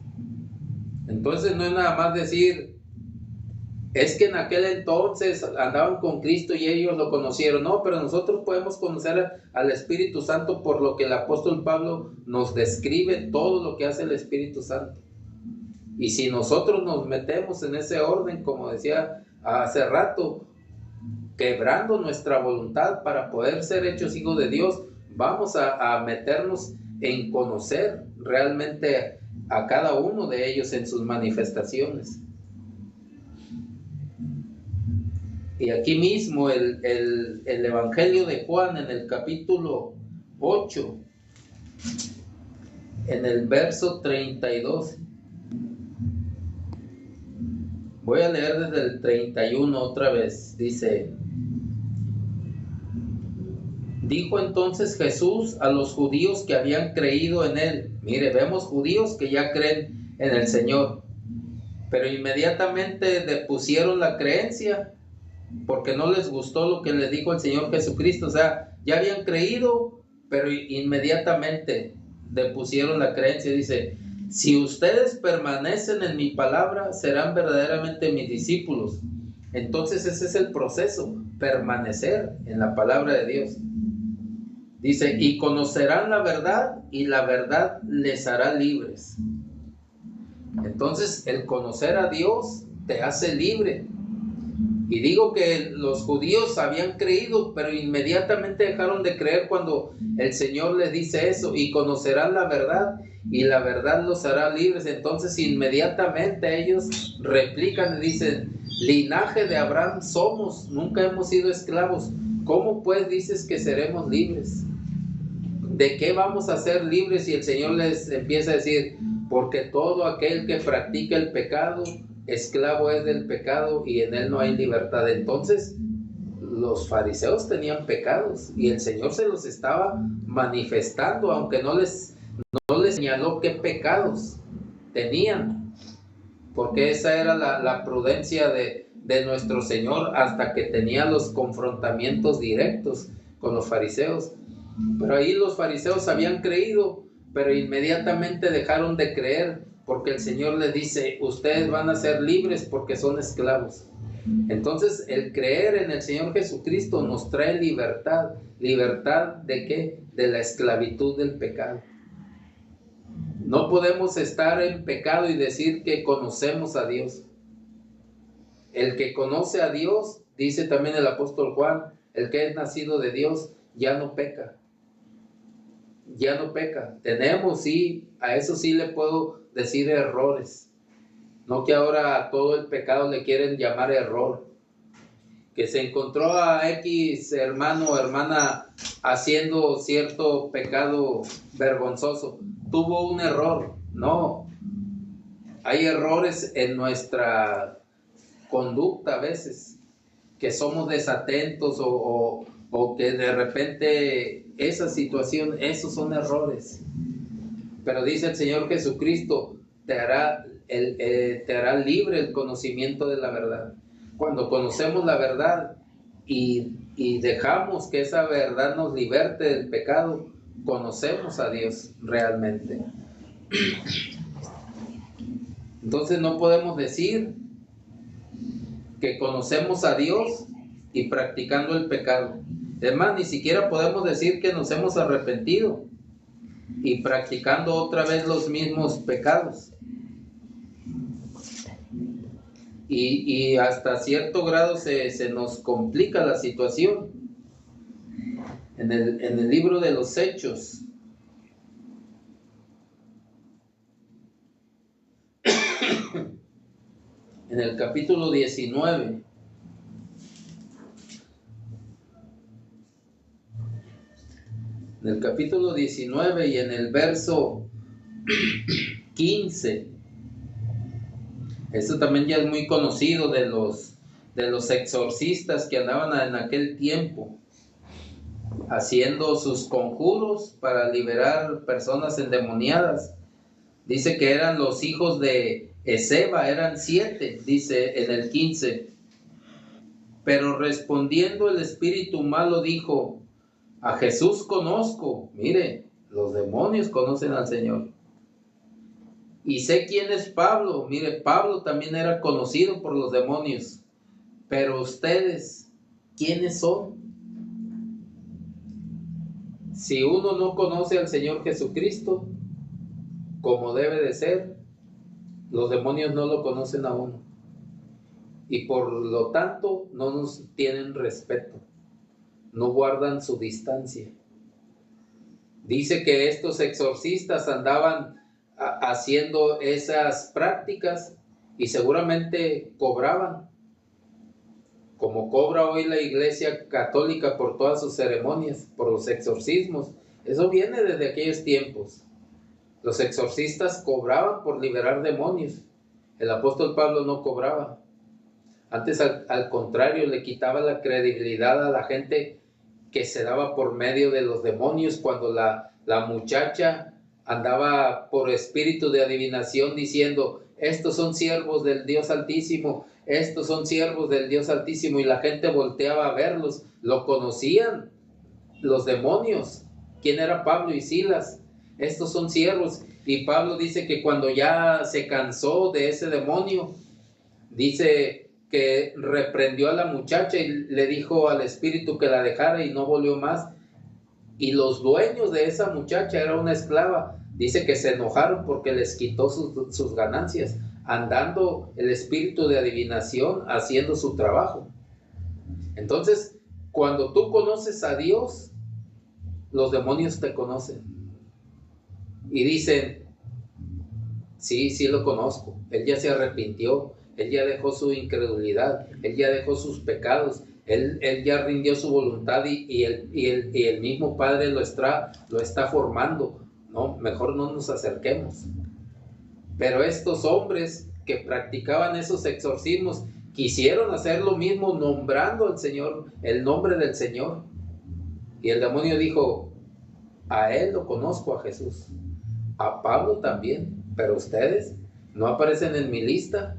Entonces no es nada más decir, es que en aquel entonces andaban con Cristo y ellos lo conocieron. No, pero nosotros podemos conocer al Espíritu Santo por lo que el apóstol Pablo nos describe todo lo que hace el Espíritu Santo. Y si nosotros nos metemos en ese orden, como decía hace rato, quebrando nuestra voluntad para poder ser hechos hijos de Dios, vamos a meternos en conocer realmente a cada uno de ellos en sus manifestaciones. Y aquí mismo el Evangelio de Juan, en el capítulo 8, en el verso 32. Voy a leer desde el 31 otra vez. Dice: dijo entonces Jesús a los judíos que habían creído en él. Mire, vemos judíos que ya creen en el Señor, pero inmediatamente depusieron la creencia porque no les gustó lo que les dijo el Señor Jesucristo. O sea, ya habían creído, pero inmediatamente depusieron la creencia. Dice: si ustedes permanecen en mi palabra, serán verdaderamente mis discípulos. Entonces ese es el proceso, permanecer en la palabra de Dios. Dice: y conocerán la verdad, y la verdad les hará libres. Entonces el conocer a Dios te hace libre. Y digo que los judíos habían creído, pero inmediatamente dejaron de creer cuando el Señor les dice eso: y conocerán la verdad, y la verdad los hará libres. Entonces inmediatamente ellos replican y dicen: linaje de Abraham somos, nunca hemos sido esclavos. ¿Cómo pues dices que seremos libres? ¿De qué vamos a ser libres? Y el Señor les empieza a decir: porque todo aquel que practica el pecado, esclavo es del pecado, y en él no hay libertad. Entonces los fariseos tenían pecados y el Señor se los estaba manifestando, aunque no les señaló qué pecados tenían, porque esa era la prudencia de nuestro Señor, hasta que tenía los confrontamientos directos con los fariseos. Pero ahí los fariseos habían creído, pero inmediatamente dejaron de creer, porque el Señor les dice: ustedes van a ser libres porque son esclavos. Entonces, el creer en el Señor Jesucristo nos trae libertad. ¿Libertad de qué? De la esclavitud del pecado. No podemos estar en pecado y decir que conocemos a Dios. El que conoce a Dios, dice también el apóstol Juan, el que es nacido de Dios, ya no peca. Ya no peca. Tenemos, sí, a eso sí le puedo decir errores. No que ahora a todo el pecado le quieren llamar error. Que se encontró a X hermano o hermana haciendo cierto pecado vergonzoso. Tuvo un error. No. Hay errores en nuestra conducta a veces, que somos desatentos o que de repente esa situación, esos son errores. Pero dice el Señor Jesucristo, te hará libre el conocimiento de la verdad. Cuando conocemos la verdad y dejamos que esa verdad nos liberte del pecado, conocemos a Dios realmente. Entonces no podemos decir que conocemos a Dios y practicando el pecado. Es más, ni siquiera podemos decir que nos hemos arrepentido y practicando otra vez los mismos pecados. Y hasta cierto grado se nos complica la situación. En el libro de los Hechos, en el capítulo 19, y en el verso 15, esto también ya es muy conocido de los exorcistas que andaban en aquel tiempo haciendo sus conjuros para liberar personas endemoniadas. Dice que eran los hijos de Ezeba, eran 7, dice en el 15. Pero respondiendo el espíritu malo dijo, a Jesús conozco. Mire, los demonios conocen al Señor. Y sé quién es Pablo. Mire, Pablo también era conocido por los demonios. Pero ustedes, ¿quiénes son? Si uno no conoce al Señor Jesucristo como debe de ser, los demonios no lo conocen a uno. Y por lo tanto no nos tienen respeto. No guardan su distancia. Dice que estos exorcistas andaban haciendo esas prácticas y seguramente cobraban, como cobra hoy la Iglesia Católica por todas sus ceremonias, por los exorcismos. Eso viene desde aquellos tiempos. Los exorcistas cobraban por liberar demonios. El apóstol Pablo no cobraba. Antes, al contrario, le quitaba la credibilidad a la gente que se daba por medio de los demonios cuando la muchacha andaba por espíritu de adivinación diciendo, estos son siervos del Dios Altísimo, estos son siervos del Dios Altísimo, y la gente volteaba a verlos, lo conocían los demonios, quién era Pablo y Silas, estos son siervos. Y Pablo dice que cuando ya se cansó de ese demonio, dice que reprendió a la muchacha y le dijo al espíritu que la dejara y no volvió más. Y los dueños de esa muchacha, era una esclava, dice que se enojaron porque les quitó sus ganancias, andando el espíritu de adivinación haciendo su trabajo. Entonces, cuando tú conoces a Dios, los demonios te conocen y dicen, sí lo conozco, él ya se arrepintió, él ya dejó su incredulidad, él ya dejó sus pecados, él ya rindió su voluntad y el mismo Padre lo está formando. No, mejor no nos acerquemos. Pero estos hombres que practicaban esos exorcismos quisieron hacer lo mismo nombrando al Señor, el nombre del Señor. Y el demonio dijo, a él lo conozco, a Jesús, a Pablo también, pero ustedes no aparecen en mi lista.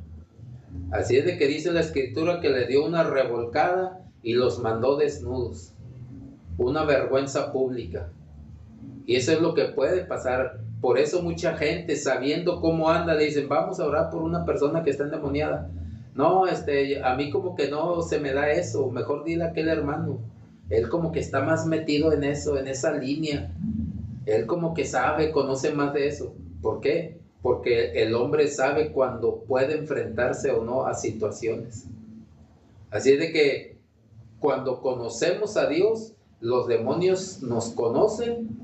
Así es de que dice la Escritura que le dio una revolcada y los mandó desnudos. Una vergüenza pública. Y eso es lo que puede pasar. Por eso mucha gente, sabiendo cómo anda, le dicen, vamos a orar por una persona que está endemoniada. No, a mí como que no se me da eso, mejor dile a aquel hermano. Él como que está más metido en eso, en esa línea. Él como que sabe, conoce más de eso. ¿Por qué? Porque el hombre sabe cuando puede enfrentarse o no a situaciones. Así es de que cuando conocemos a Dios, los demonios nos conocen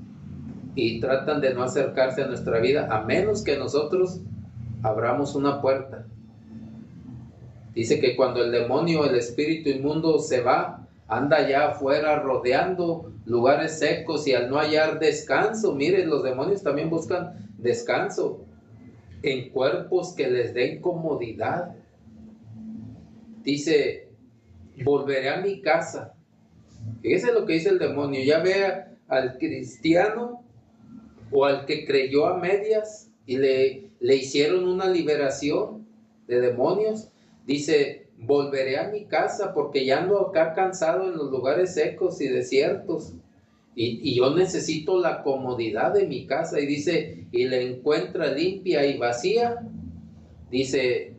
y tratan de no acercarse a nuestra vida a menos que nosotros abramos una puerta. Dice que cuando el demonio, el espíritu inmundo se va, anda allá afuera rodeando lugares secos y al no hallar descanso, miren, los demonios también buscan descanso en cuerpos que les den comodidad. Dice, volveré a mi casa. Fíjese lo que dice el demonio, ya vea al cristiano o al que creyó a medias y le hicieron una liberación de demonios. Dice, volveré a mi casa porque ya ando acá cansado en los lugares secos y desiertos. Y yo necesito la comodidad de mi casa. Y dice, y la encuentra limpia y vacía. Dice,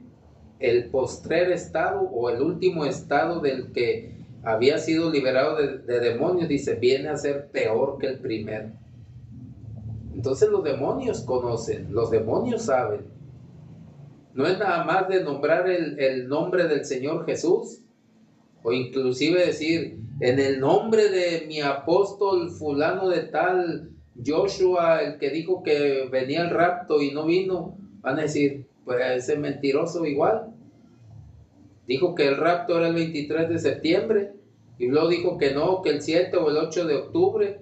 el postrer estado o el último estado del que había sido liberado de demonios, dice, viene a ser peor que el primero. Entonces los demonios conocen, los demonios saben. No es nada más de nombrar el nombre del Señor Jesús, o inclusive decir, en el nombre de mi apóstol fulano de tal, Joshua, el que dijo que venía el rapto y no vino, van a decir, pues ese mentiroso igual. Dijo que el rapto era el 23 de septiembre, y luego dijo que no, que el 7 o el 8 de octubre,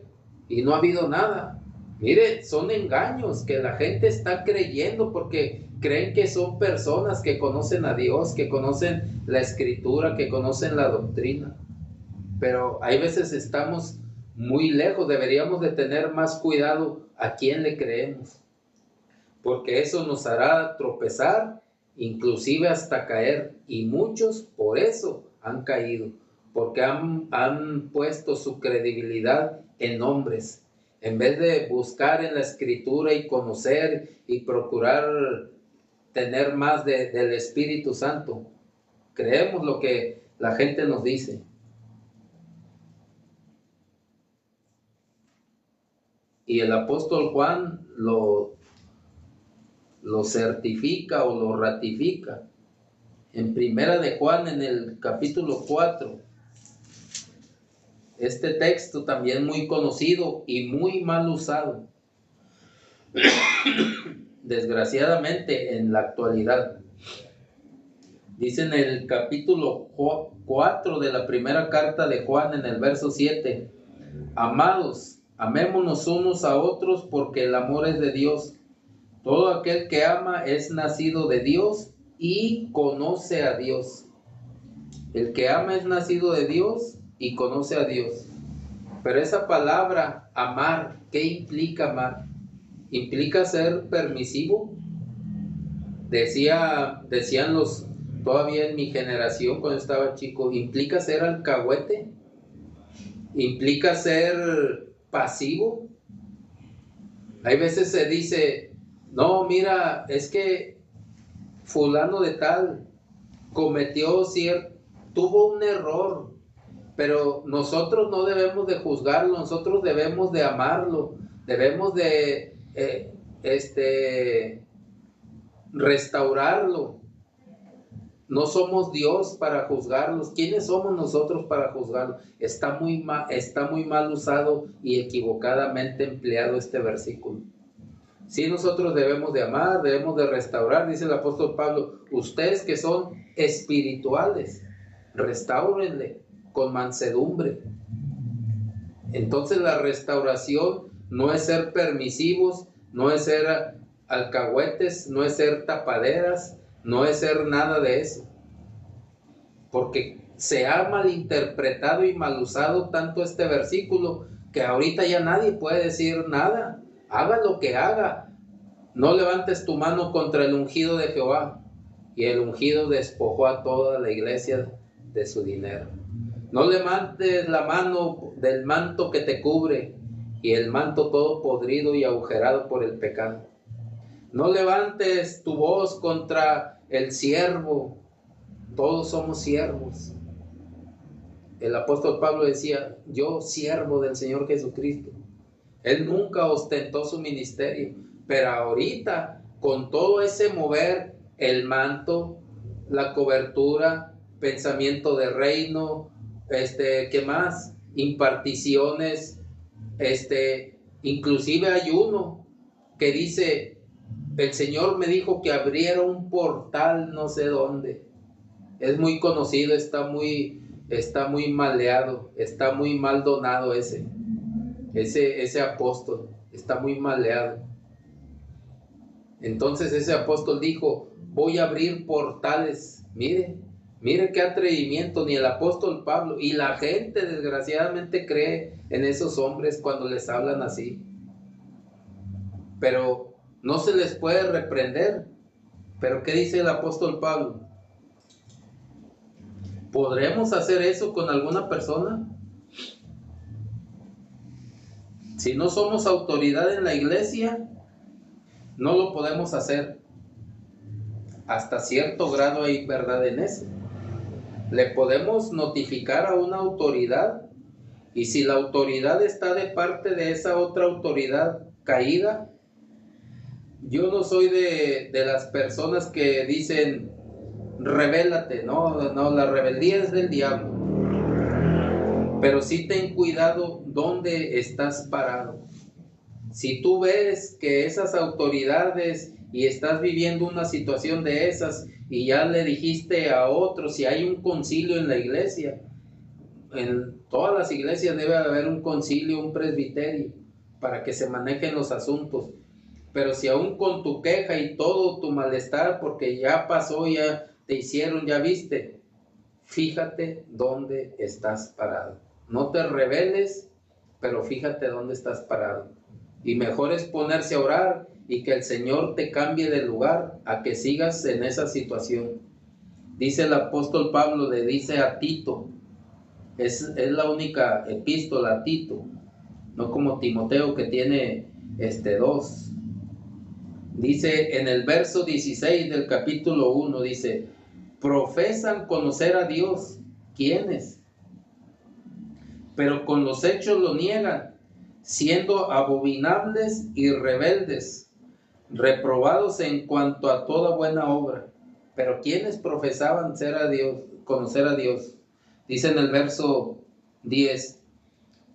y no ha habido nada. Mire, son engaños que la gente está creyendo porque creen que son personas que conocen a Dios, que conocen la escritura, que conocen la doctrina. Pero hay veces estamos muy lejos, deberíamos de tener más cuidado a quién le creemos, porque eso nos hará tropezar, inclusive hasta caer, y muchos por eso han caído, porque han puesto su credibilidad en hombres. En vez de buscar en la escritura y conocer y procurar tener más del Espíritu Santo, creemos lo que la gente nos dice. Y el apóstol Juan lo certifica o lo ratifica. En Primera de Juan, en el capítulo 4, este texto también muy conocido y muy mal usado, desgraciadamente en la actualidad. Dice en el capítulo 4 de la primera carta de Juan, en el verso 7, amados, amémonos unos a otros porque el amor es de Dios. Todo aquel que ama es nacido de Dios y conoce a Dios. El que ama es nacido de Dios y conoce a Dios. Pero esa palabra, amar, ¿qué implica amar? ¿Implica ser permisivo? Decían los, todavía en mi generación cuando estaba chico, ¿implica ser alcahuete? ¿Implica ser pasivo? Hay veces se dice, no, mira, es que fulano de tal tuvo un error, pero nosotros no debemos de juzgarlo, nosotros debemos de amarlo, debemos de restaurarlo. No somos Dios para juzgarlos. ¿Quiénes somos nosotros para juzgarlo? Está muy mal usado y equivocadamente empleado este versículo. Sí, nosotros debemos de amar, debemos de restaurar, dice el apóstol Pablo, ustedes que son espirituales, restáurenle con mansedumbre. Entonces la restauración no es ser permisivos, no es ser alcahuetes, no es ser tapaderas, no es ser nada de eso. Porque se ha malinterpretado y mal usado tanto este versículo que ahorita ya nadie puede decir nada. Haga lo que haga, no levantes tu mano contra el ungido de Jehová. Y el ungido despojó a toda la iglesia de su dinero. No levantes la mano del manto que te cubre, y el manto todo podrido y agujerado por el pecado. No levantes tu voz contra el siervo, Todos somos siervos. El apóstol Pablo decía, yo siervo del Señor Jesucristo. Él nunca ostentó su ministerio, pero ahorita con todo ese mover, el manto, la cobertura, pensamiento de reino, ¿qué más? Imparticiones, inclusive hay uno que dice, el Señor me dijo que abriera un portal no sé dónde. Es muy conocido, está muy maleado, está muy mal donado ese apóstol, está muy maleado. Entonces ese apóstol dijo, voy a abrir portales. Mire qué atrevimiento, ni el apóstol Pablo, y la gente desgraciadamente cree en esos hombres cuando les hablan así. Pero no se les puede reprender. Pero ¿qué dice el apóstol Pablo? ¿Podremos hacer eso con alguna persona? Si no somos autoridad en la iglesia, no lo podemos hacer. Hasta cierto grado hay verdad en eso. Le podemos notificar a una autoridad, y si la autoridad está de parte de esa otra autoridad caída, yo no soy de las personas que dicen, rebélate, no, la rebeldía es del diablo. Pero sí ten cuidado dónde estás parado. Si tú ves que esas autoridades y estás viviendo una situación de esas y ya le dijiste a otros, si hay un concilio en la iglesia, en todas las iglesias debe haber un concilio, un presbiterio, para que se manejen los asuntos. Pero si aún con tu queja y todo tu malestar, porque ya pasó, ya te hicieron, ya viste, fíjate dónde estás parado. No te rebeles, pero fíjate dónde estás parado. Y mejor es ponerse a orar y que el Señor te cambie de lugar a que sigas en esa situación. Dice el apóstol Pablo, le dice a Tito, es la única epístola a Tito, no como Timoteo que tiene dos. Dice en el verso 16 del capítulo 1, dice, profesan conocer a Dios. ¿Quiénes? Pero con los hechos lo niegan, siendo abominables y rebeldes, reprobados en cuanto a toda buena obra. Pero ¿quiénes profesaban ser a Dios, conocer a Dios? Dice en el verso 10,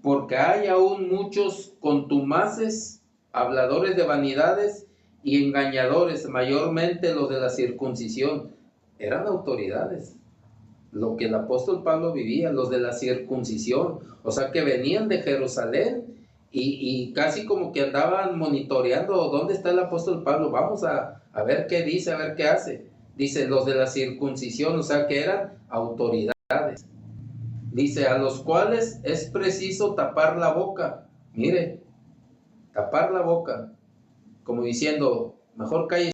porque hay aún muchos contumaces, habladores de vanidades y engañadores, mayormente los de la circuncisión. Eran autoridades, lo que el apóstol Pablo vivía, los de la circuncisión, o sea que venían de Jerusalén y casi como que andaban monitoreando dónde está el apóstol Pablo, vamos a ver qué dice, a ver qué hace. Dice los de la circuncisión, o sea que eran autoridades. Dice, a los cuales es preciso tapar la boca. Mire, tapar la boca, como diciendo, mejor cállese,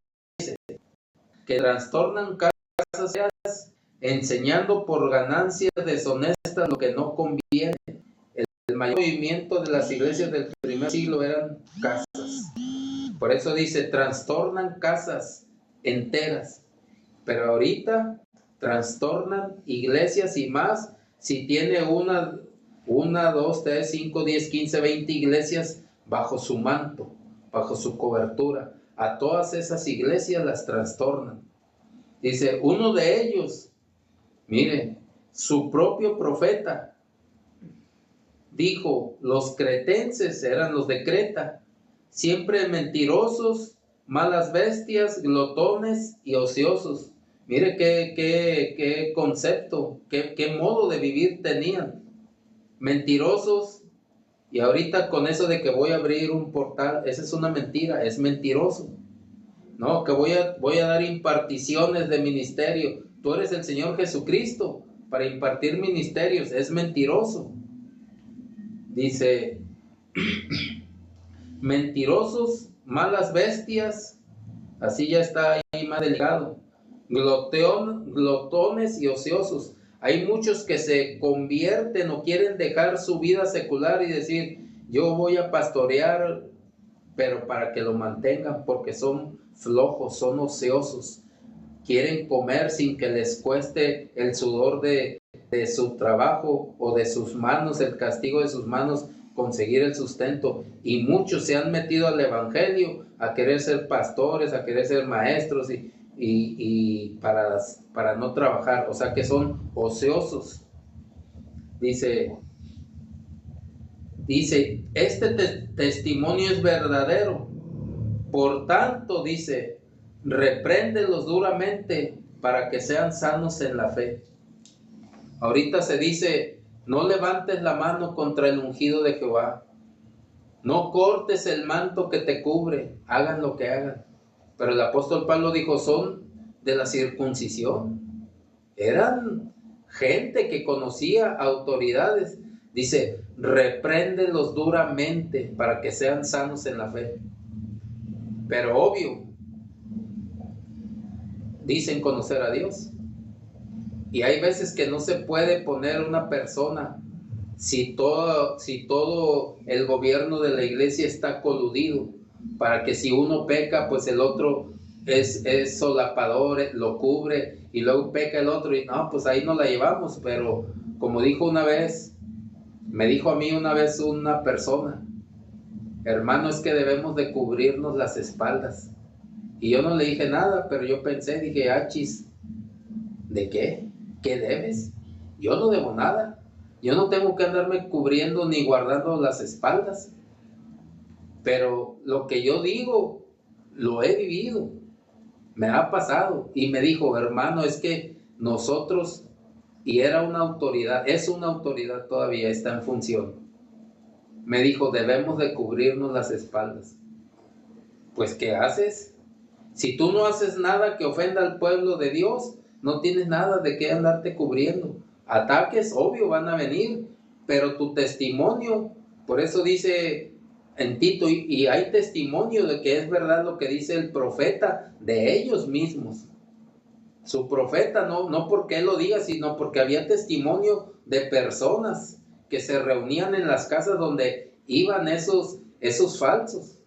que trastornan casas, enseñando por ganancias deshonestas lo que no conviene. El mayor movimiento de las iglesias del primer siglo eran casas. Por eso dice, trastornan casas enteras. Pero ahorita trastornan iglesias y más si tiene una, 2, 3, 5, 10, 15, 20 iglesias bajo su manto, bajo su cobertura. A todas esas iglesias las trastornan. Dice, uno de ellos, mire, su propio profeta dijo, los cretenses eran los de Creta, siempre mentirosos, malas bestias, glotones y ociosos. Mire qué concepto, qué modo de vivir tenían. Mentirosos, y ahorita con eso de que voy a abrir un portal, esa es una mentira, es mentiroso. No, que voy a dar imparticiones de ministerio. Tú eres el Señor Jesucristo para impartir ministerios, es mentiroso. Dice, mentirosos, malas bestias, así ya está ahí más delicado. Glotones y ociosos. Hay muchos que se convierten o quieren dejar su vida secular y decir, yo voy a pastorear, pero para que lo mantengan, porque son flojos, son ociosos. quieren comer sin que les cueste el sudor de su trabajo o de sus manos, el castigo de sus manos, conseguir el sustento. Y muchos se han metido al evangelio a querer ser pastores, a querer ser maestros y para no trabajar, o sea que son ociosos. Dice, este testimonio es verdadero. Por tanto, dice, repréndelos duramente para que sean sanos en la fe. Ahorita se dice, no levantes la mano contra el ungido de Jehová. No cortes el manto que te cubre, hagan lo que hagan. Pero el apóstol Pablo dijo, son de la circuncisión. Eran gente que conocía autoridades. Dice, repréndelos duramente para que sean sanos en la fe. Pero obvio, dicen conocer a Dios. Y hay veces que no se puede poner una persona si todo el gobierno de la iglesia está coludido, para que si uno peca, pues el otro es solapador, lo cubre, y luego peca el otro, y no, pues ahí no la llevamos. Pero como me dijo a mí una vez una persona, hermano, es que debemos de cubrirnos las espaldas. Y yo no le dije nada, pero yo dije, achis, ¿de qué? ¿Qué debes? Yo no debo nada. Yo no tengo que andarme cubriendo ni guardando las espaldas. Pero lo que yo digo, lo he vivido. Me ha pasado. Y me dijo, hermano, es que nosotros, y era una autoridad, es una autoridad todavía, está en función. Me dijo, debemos de cubrirnos las espaldas. Pues, ¿qué haces? Si tú no haces nada que ofenda al pueblo de Dios, no tienes nada de qué andarte cubriendo. Ataques, obvio, van a venir, pero tu testimonio, por eso dice en Tito, y hay testimonio de que es verdad lo que dice el profeta de ellos mismos. Su profeta, no porque él lo diga, sino porque había testimonio de personas que se reunían en las casas donde iban esos falsos.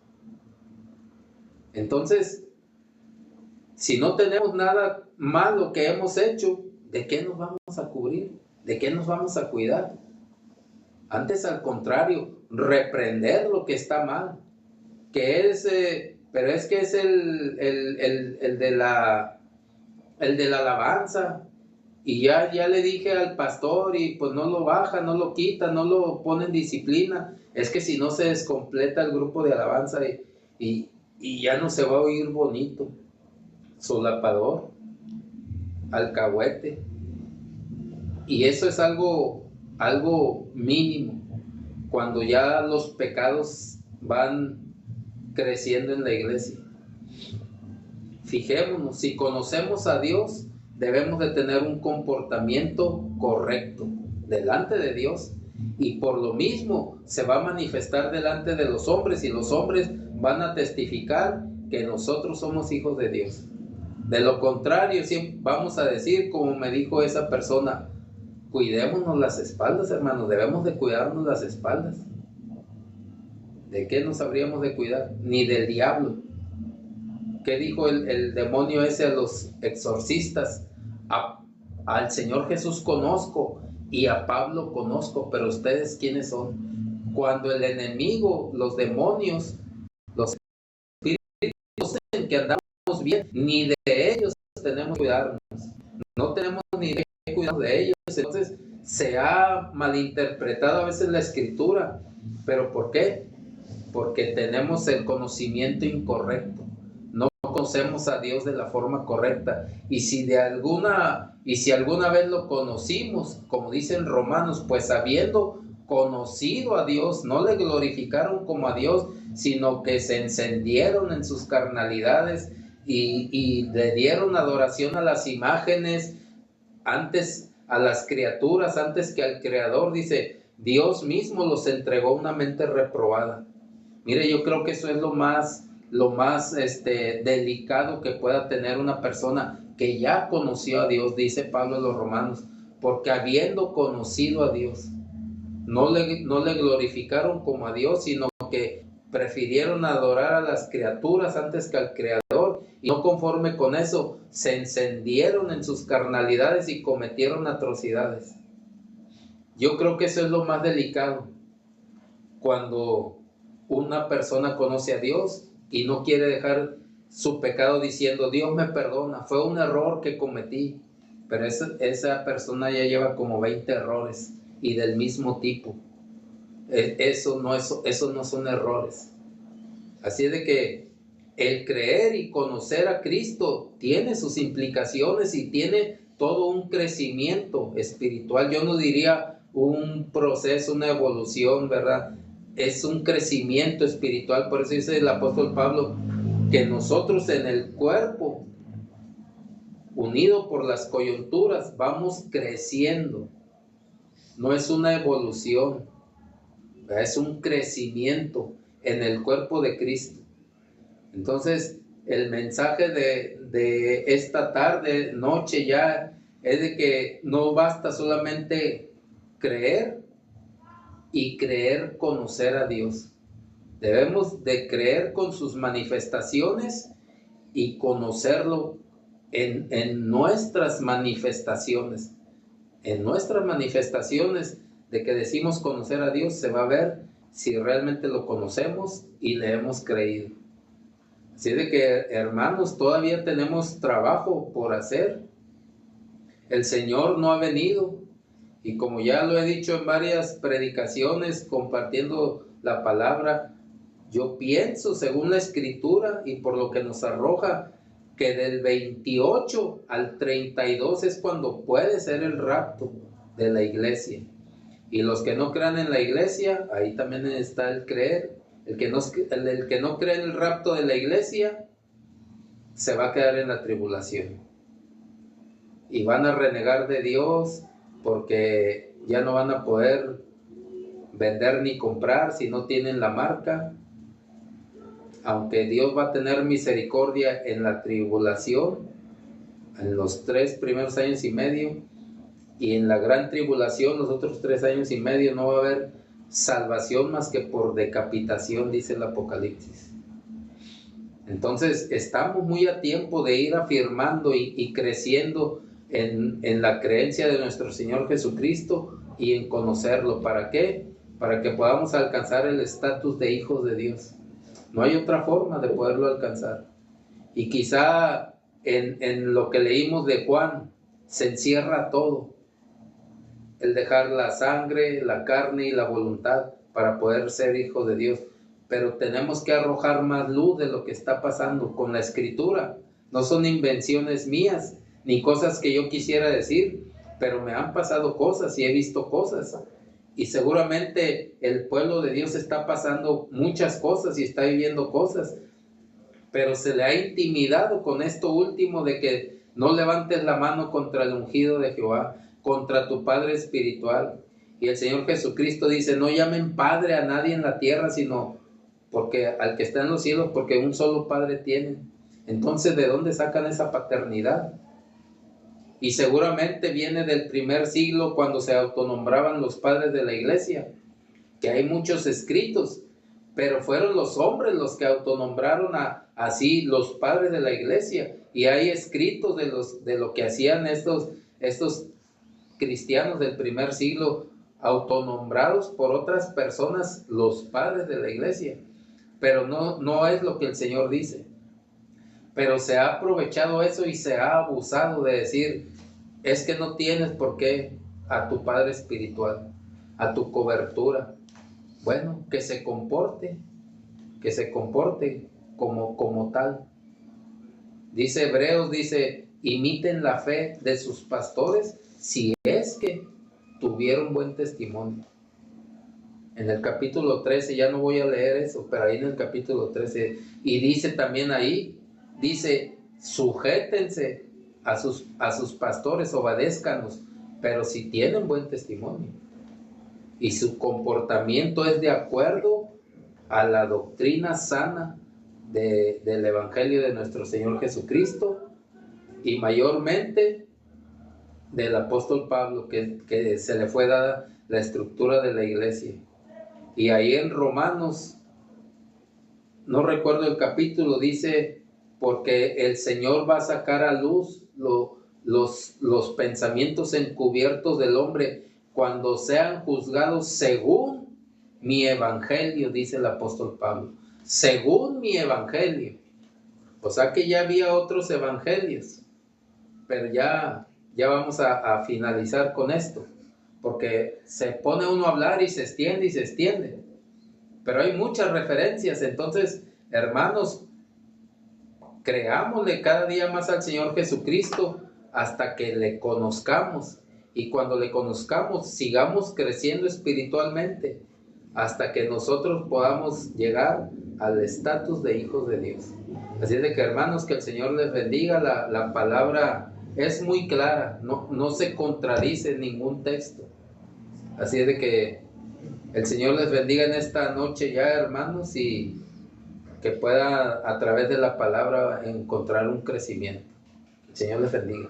Entonces, si no tenemos nada malo que hemos hecho, ¿de qué nos vamos a cubrir? ¿De qué nos vamos a cuidar? Antes, al contrario, reprender lo que está mal. Pero es que es el de la alabanza. Y ya le dije al pastor y pues no lo baja, no lo quita, no lo pone en disciplina. Es que si no se descompleta el grupo de alabanza y ya no se va a oír bonito. Solapador, alcahuete. Y eso es algo mínimo. Cuando ya los pecados van creciendo en la iglesia. Fijémonos, si conocemos a Dios, debemos de tener un comportamiento correcto delante de Dios, y por lo mismo se va a manifestar delante de los hombres, y los hombres van a testificar que nosotros somos hijos de Dios. De lo contrario, siempre vamos a decir, como me dijo esa persona, cuidémonos las espaldas, hermanos, debemos de cuidarnos las espaldas. ¿De qué nos habríamos de cuidar? Ni del diablo. ¿Qué dijo el demonio ese a los exorcistas? Al Señor Jesús conozco y a Pablo conozco, pero ¿ustedes quiénes son? Cuando el enemigo, los demonios, los espíritus dicen que andamos bien, ni de ellos tenemos que cuidarnos. No tenemos ni que cuidarnos de ellos. Entonces se ha malinterpretado a veces la escritura. ¿Pero por qué? Porque tenemos el conocimiento incorrecto. No conocemos a Dios de la forma correcta. Y si alguna vez lo conocimos, como dicen Romanos, pues habiendo conocido a Dios, no le glorificaron como a Dios, sino que se encendieron en sus carnalidades y le dieron adoración a las imágenes, antes a las criaturas, antes que al Creador. Dice, Dios mismo los entregó una mente reprobada. Mire, yo creo que eso es lo más delicado que pueda tener una persona que ya conoció a Dios, dice Pablo a los Romanos, porque habiendo conocido a Dios, no le glorificaron como a Dios, sino que prefirieron adorar a las criaturas antes que al Creador. y no conforme con eso, se encendieron en sus carnalidades y cometieron atrocidades. Yo creo que eso es lo más delicado, cuando una persona conoce a Dios y no quiere dejar su pecado diciendo, Dios me perdona, fue un error que cometí, pero esa persona ya lleva como 20 errores y del mismo tipo. Eso no son errores. Así es de que el creer y conocer a Cristo tiene sus implicaciones y tiene todo un crecimiento espiritual. Yo no diría un proceso, una evolución, ¿verdad? Es un crecimiento espiritual. Por eso dice el apóstol Pablo que nosotros en el cuerpo, unido por las coyunturas, vamos creciendo. No es una evolución, ¿verdad? Es un crecimiento en el cuerpo de Cristo. Entonces, el mensaje de esta tarde, noche ya, es de que no basta solamente creer y creer conocer a Dios. Debemos de creer con sus manifestaciones y conocerlo en nuestras manifestaciones. En nuestras manifestaciones de que decimos conocer a Dios, se va a ver si realmente lo conocemos y le hemos creído. Así de que, hermanos, todavía tenemos trabajo por hacer. El Señor no ha venido. Y como ya lo he dicho en varias predicaciones, compartiendo la palabra, yo pienso, según la Escritura y por lo que nos arroja, que del 28 al 32 es cuando puede ser el rapto de la iglesia. Y los que no crean en la iglesia, ahí también está el creer. El que no cree en el rapto de la iglesia se va a quedar en la tribulación y van a renegar de Dios porque ya no van a poder vender ni comprar si no tienen la marca. Aunque Dios va a tener misericordia en la tribulación, en los 3 primeros años y medio, y en la gran tribulación, los otros 3 años y medio, no va a haber salvación más que por decapitación, dice el Apocalipsis. Entonces estamos muy a tiempo de ir afirmando y creciendo en la creencia de nuestro Señor Jesucristo y en conocerlo. ¿Para qué? Para que podamos alcanzar el estatus de hijos de Dios. No hay otra forma de poderlo alcanzar. Y quizá en lo que leímos de Juan se encierra todo. El dejar la sangre, la carne y la voluntad para poder ser hijo de Dios. Pero tenemos que arrojar más luz de lo que está pasando con la Escritura. No son invenciones mías, ni cosas que yo quisiera decir, pero me han pasado cosas y he visto cosas. Y seguramente el pueblo de Dios está pasando muchas cosas y está viviendo cosas. Pero se le ha intimidado con esto último de que no levantes la mano contra el ungido de Jehová, contra tu Padre espiritual. Y el Señor Jesucristo dice, no llamen Padre a nadie en la tierra, sino porque al que está en los cielos, porque un solo Padre tienen. Entonces, ¿de dónde sacan esa paternidad? Y seguramente viene del primer siglo, cuando se autonombraban los padres de la iglesia, que hay muchos escritos, pero fueron los hombres los que autonombraron así los padres de la iglesia, y hay escritos de lo que hacían estos cristianos del primer siglo, autonombrados por otras personas, los padres de la iglesia. Pero no es lo que el Señor dice. Pero se ha aprovechado eso y se ha abusado de decir, es que no tienes por qué a tu Padre espiritual, a tu cobertura. Bueno, que se comporte como tal. Dice Hebreos, dice, imiten la fe de sus pastores si es que tuvieron buen testimonio. En el capítulo 13, ya no voy a leer eso, pero ahí en el capítulo 13, y dice también ahí, dice, sujétense a sus pastores, obedézcanos, pero si tienen buen testimonio y su comportamiento es de acuerdo a la doctrina sana del Evangelio de nuestro Señor Jesucristo, y mayormente del apóstol Pablo, que se le fue dada la estructura de la iglesia. Y ahí en Romanos, no recuerdo el capítulo, dice, porque el Señor va a sacar a luz los pensamientos encubiertos del hombre cuando sean juzgados según mi evangelio, dice el apóstol Pablo, según mi evangelio. O sea que ya había otros evangelios, pero ya vamos a finalizar con esto, porque se pone uno a hablar y se extiende, pero hay muchas referencias. Entonces, hermanos, creámosle cada día más al Señor Jesucristo hasta que le conozcamos, y cuando le conozcamos sigamos creciendo espiritualmente hasta que nosotros podamos llegar al estatus de hijos de Dios. Así es de que, hermanos, que el Señor les bendiga. La palabra es muy clara, no se contradice en ningún texto. Así es de que el Señor les bendiga en esta noche ya, hermanos, y que pueda a través de la palabra encontrar un crecimiento. El Señor les bendiga.